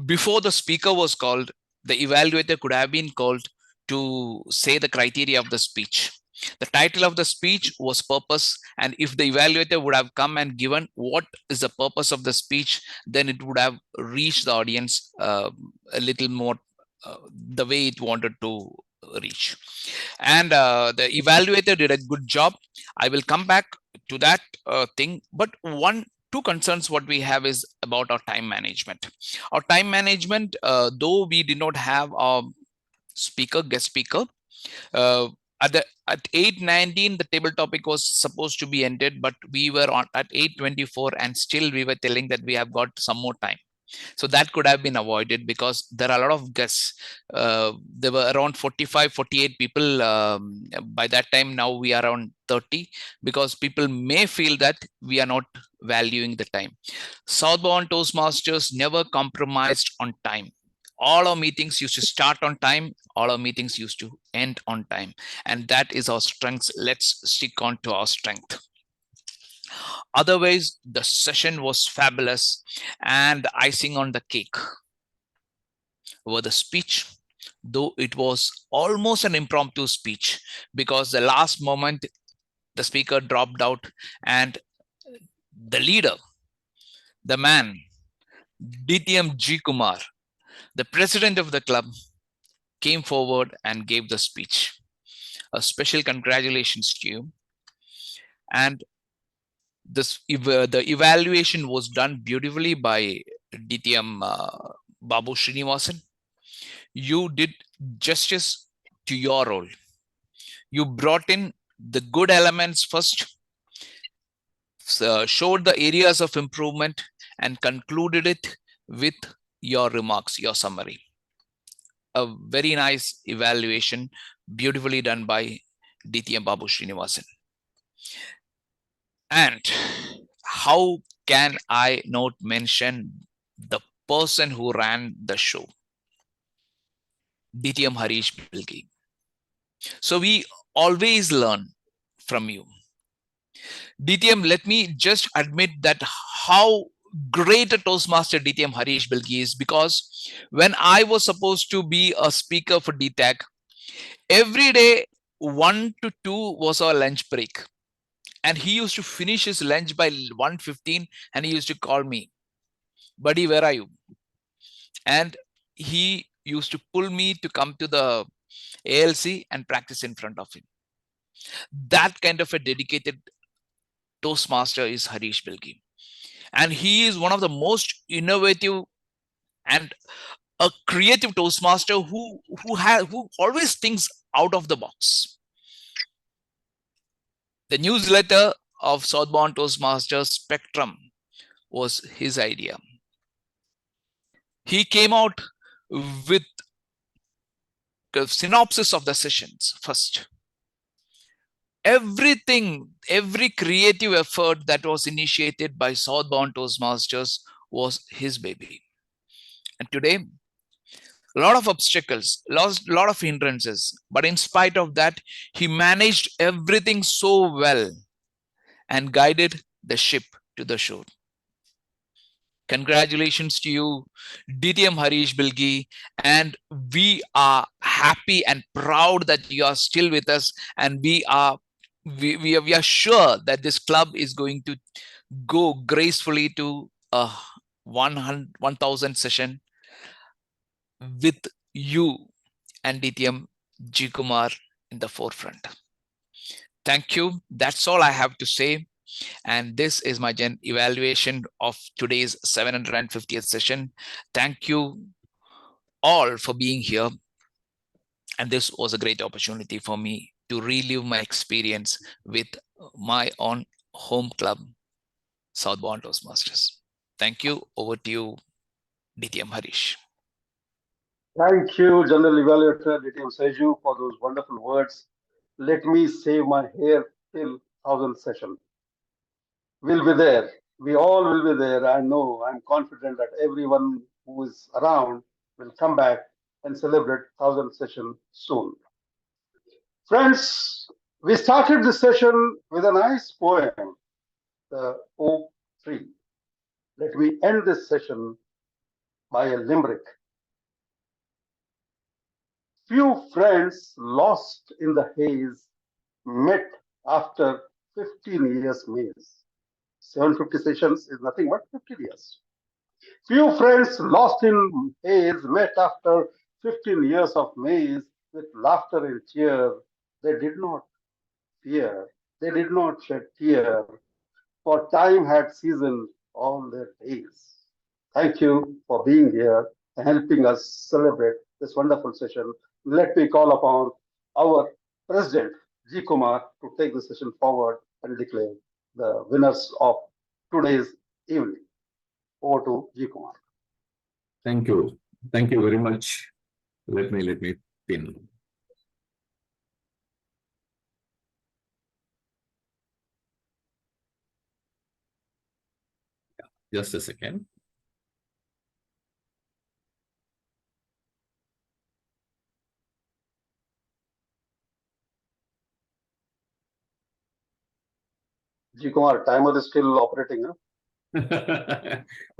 Speaker 3: before the speaker was called, the evaluator could have been called to say the criteria of the speech. The title of the speech was purpose, and if the evaluator would have come and given what is the purpose of the speech, then it would have reached the audience a little more the way it wanted to reach. And the evaluator did a good job. I will come back to that thing, but two concerns what we have is about our time management. Our time management, though we did not have our guest speaker, at 8:19 the table topic was supposed to be ended, but we were on at 8:24 and still we were telling that we have got some more time. So that could have been avoided, because there are a lot of guests. There were around 45-48 people by that time. Now we are around 30, because people may feel that we are not valuing the time. Saud Bahwan Toastmasters never compromised on time. All our meetings used to start on time. All our meetings used to end on time. And that is our strength. Let's stick on to our strength. Otherwise, the session was fabulous, and the icing on the cake were the speech, though it was almost an impromptu speech, because the last moment the speaker dropped out, and the leader, the man, DTM G Kumar, the president of the club, came forward and gave the speech. A special congratulations to you. And the evaluation was done beautifully by DTM Babu Srinivasan. You did justice to your role. You brought in the good elements first, showed the areas of improvement, and concluded it with your remarks, your summary. A very nice evaluation, beautifully done by DTM Babu Srinivasan. And how can I not mention the person who ran the show, DTM Harish Bilgi. So we always learn from you. DTM, let me just admit that how great a Toastmaster DTM Harish Bilgi is, because when I was supposed to be a speaker for DTAC, every day 1 to 2 was our lunch break. And he used to finish his lunch by 1:15 and he used to call me, buddy, where are you? And he used to pull me to come to the ALC and practice in front of him. That kind of a dedicated Toastmaster is Harish Bilgi. And he is one of the most innovative and a creative Toastmaster who always thinks out of the box. The newsletter of Saud Bahwan Toastmasters Spectrum was his idea. He came out with a synopsis of the sessions first. Everything, every creative effort that was initiated by Saud Bahwan Toastmasters was his baby. And today, a lot of obstacles, a lot of hindrances, but in spite of that, he managed everything so well and guided the ship to the shore. Congratulations to you, DTM Harish Bilgi, and we are happy and proud that you are still with us, and we are sure that this club is going to go gracefully to a 1,000 session with you and DTM G Kumar in the forefront. Thank you. That's all I have to say. And this is my evaluation of today's 750th session. Thank you all for being here. And this was a great opportunity for me to relive my experience with my own home club, Saud Bahwan Toastmasters. Thank you. Over to you, DTM Harish.
Speaker 5: Thank you, General Evaluator DTM Seju, for those wonderful words. Let me save my hair till 1,000th session. We'll be there. We all will be there. I know. I'm confident that everyone who is around will come back and celebrate 1,000th session soon. Friends, we started this session with a nice poem, the Oak Tree. Let me end this session by a limerick. Few friends lost in the haze met after 15 years maze. 750 sessions is nothing but 15 years. Few friends lost in haze met after 15 years of maze with laughter and cheer. They did not fear, they did not shed tear, for time had seasoned all their days. Thank you for being here and helping us celebrate this wonderful session. Let me call upon our President, G. Kumar, to take the session forward and declare the winners of today's evening. Over to G. Kumar.
Speaker 12: Thank you. Thank you very much. Let me pin. Just a second.
Speaker 5: G. Kumar, timer is still operating, huh?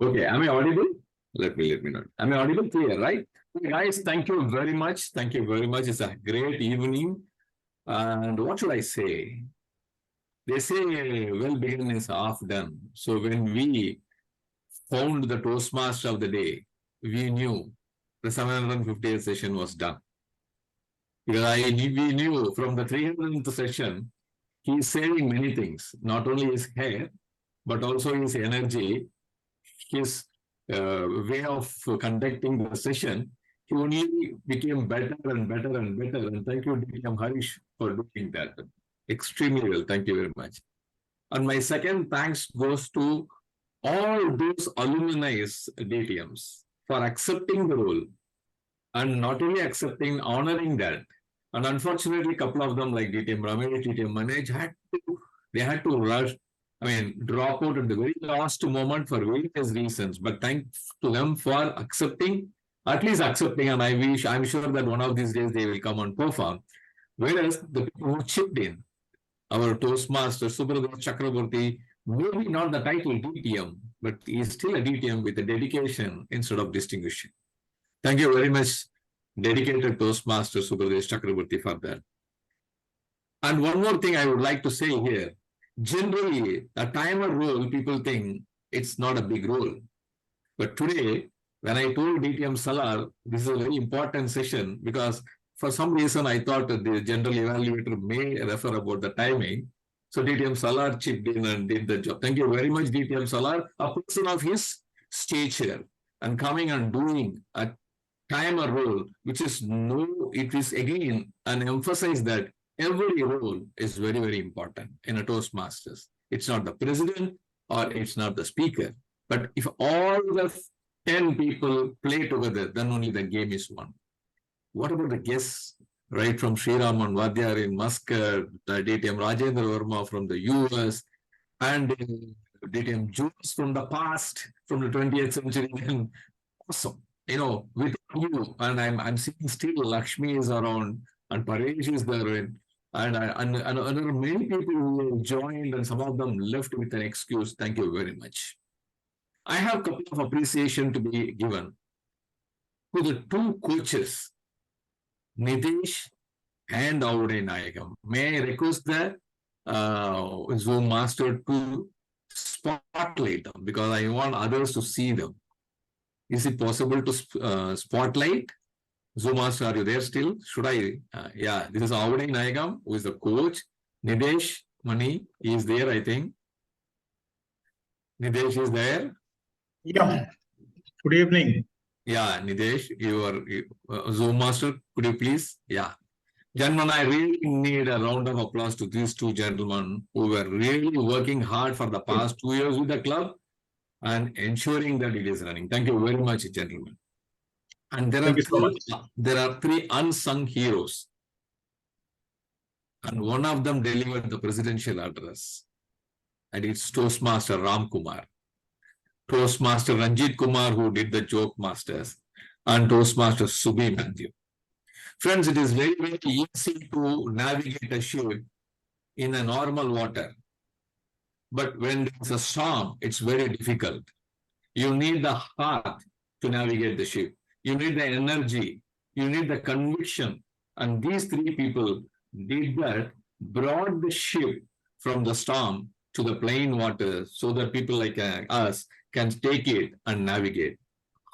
Speaker 12: Okay, am I audible? Let me know. Am I audible? Clear, right? Okay, guys, thank you very much. Thank you very much. It's a great evening. And what should I say? They say well begun is half done. So when we found the Toastmaster of the day, we knew the 750th session was done. Because we knew from the 300th session, he's saving many things, not only his hair, but also his energy, his way of conducting the session
Speaker 19: he only became better and better and better. And thank you, DTM Harish, for doing that extremely well. Thank you very much. And my second thanks goes to all those alumni DTMs for accepting the role, and not only accepting, honoring that. And unfortunately, a couple of them like DTM Ramesh, DTM Manoj had to rush, drop out at the very last moment for various reasons. But thanks to them for accepting, at least accepting, and I'm sure that one of these days they will come and perform. Whereas the people who chipped in, our Toastmaster, Subradha Chakraborty, maybe not the title DTM, but he is still a DTM with a dedication instead of distinguishing. Thank you very much, dedicated Toastmaster Subradha Chakraborty, for that. And one more thing I would like to say here. Generally, a timer role, people think it's not a big role. But today, when I told DTM Salar, this is a very important session, because for some reason, I thought that the general evaluator may refer about the timing. So DTM Salar chipped in and did the job. Thank you very much, DTM Salar, a person of his stature and coming and doing a timer role, which is it is again an emphasize that every role is very, very important in a Toastmasters. It's not the president or it's not the speaker. But if all the 10 people play together, then only the game is won. What about the guests, right, from Sri Raman Vadyar in Muscat, DTM Rajendra Verma from the US, and DTM Jones from the past, from the 20th century? And awesome. With you, and I'm seeing still Lakshmi is around, and Paresh is there, and there are many people who joined, and some of them left with an excuse. Thank you very much. I have a couple of appreciation to be given to the two coaches, Nitesh and Aude Nayagam. May I request the Zoom master to spotlight them, because I want others to see them. Is it possible to spotlight? Zoom master, are you there still? Should I? Yeah, this is Aude Nayagam, who is the coach. Nidesh Mani is there, I think. Nidesh is there.
Speaker 20: Yeah. Good evening.
Speaker 19: Yeah, Nidesh, your Zoom master, could you please? Yeah. Gentlemen, I really need a round of applause to these two gentlemen who were really working hard for the past 2 years with the club and ensuring that it is running. Thank you very much, gentlemen. And there are three unsung heroes. And one of them delivered the presidential address. And it's Toastmaster Ram Kumar, Toastmaster Ranjit Kumar, who did the joke masters, and Toastmaster Subi Matthew. Friends, it is very, very easy to navigate a ship in a normal water. But when there's a storm, it's very difficult. You need the heart to navigate the ship. You need the energy. You need the conviction. And these three people did that, brought the ship from the storm to the plain water so that people like us can take it and navigate.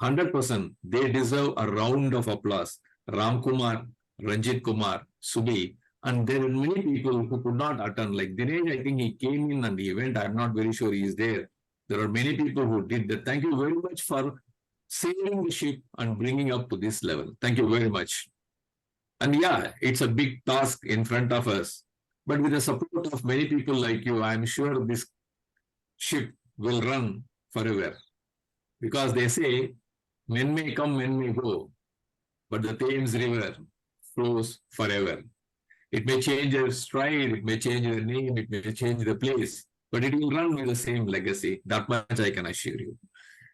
Speaker 19: 100%, they deserve a round of applause. Ram Kumar, Ranjit Kumar, Subi, and there are many people who could not attend. Like Dinesh, I think he came in and he went. I'm not very sure he is there. There are many people who did that. Thank you very much for sailing the ship and bringing up to this level. Thank you very much. And yeah, it's a big task in front of us. But with the support of many people like you, I'm sure this ship will run forever. Because they say, men may come, men may go, but the Thames River flows forever. It may change its stride, it may change the name, it may change the place, but it will run with the same legacy. That much I can assure you.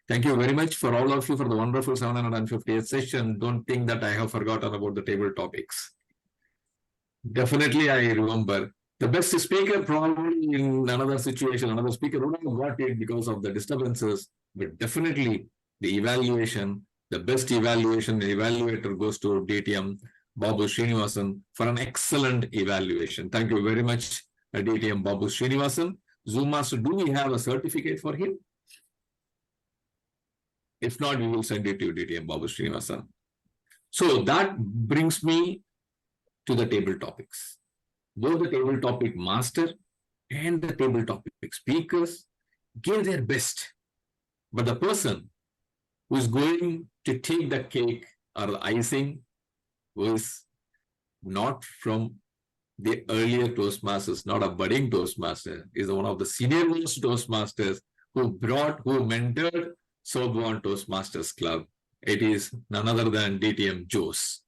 Speaker 19: Thank you very much for all of you for the wonderful 750th session. Don't think that I have forgotten about the table topics. Definitely, I remember. The best speaker probably in another situation, another speaker would have got it because of the disturbances, but definitely the evaluation, the best evaluation, the evaluator goes to DTM Babu Srinivasan for an excellent evaluation. Thank you very much, DTM Babu Srinivasan. Zoom Master, do we have a certificate for him? If not, we will send it to DTM Babu Srinivasan. So that brings me to the table topics. Both the table topic master and the table topic speakers gave their best. But the person who is going to take the cake or the icing who is not from the earlier Toastmasters, not a budding Toastmaster, is one of the senior most Toastmasters who mentored Saud Bahwan Toastmasters Club. It is none other than DTM Jose.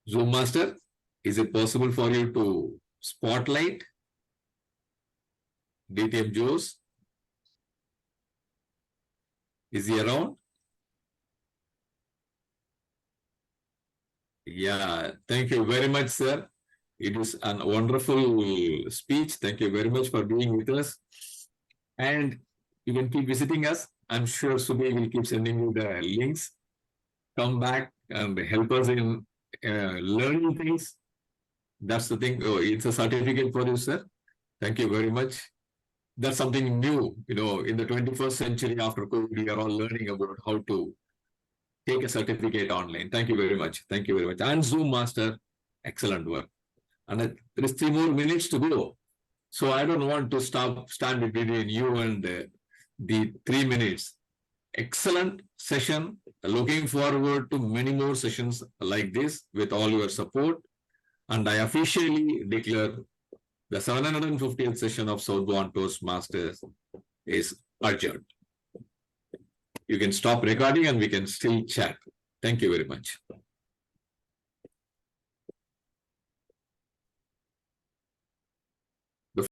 Speaker 19: Zoom Master, is it possible for you to spotlight DTM Jose? Is he around? Yeah, thank you very much, sir. It is a wonderful speech. Thank you very much for being with us. And you can keep visiting us. I'm sure Subhi will keep sending you the links. Come back and help us in learning things. That's the thing. Oh, it's a certificate for you, sir. Thank you very much. That's something new, in the 21st century after COVID, we are all learning about how to take a certificate online. Thank you very much. Thank you very much. And Zoom Master, excellent work. And there is 3 more minutes to go. So I don't want to stand between you and the 3 minutes. Excellent session. Looking forward to many more sessions like this with all your support. And I officially declare the 750th session of Saud Bahwan Toastmasters is adjourned. You can stop recording and we can still chat. Thank you very much.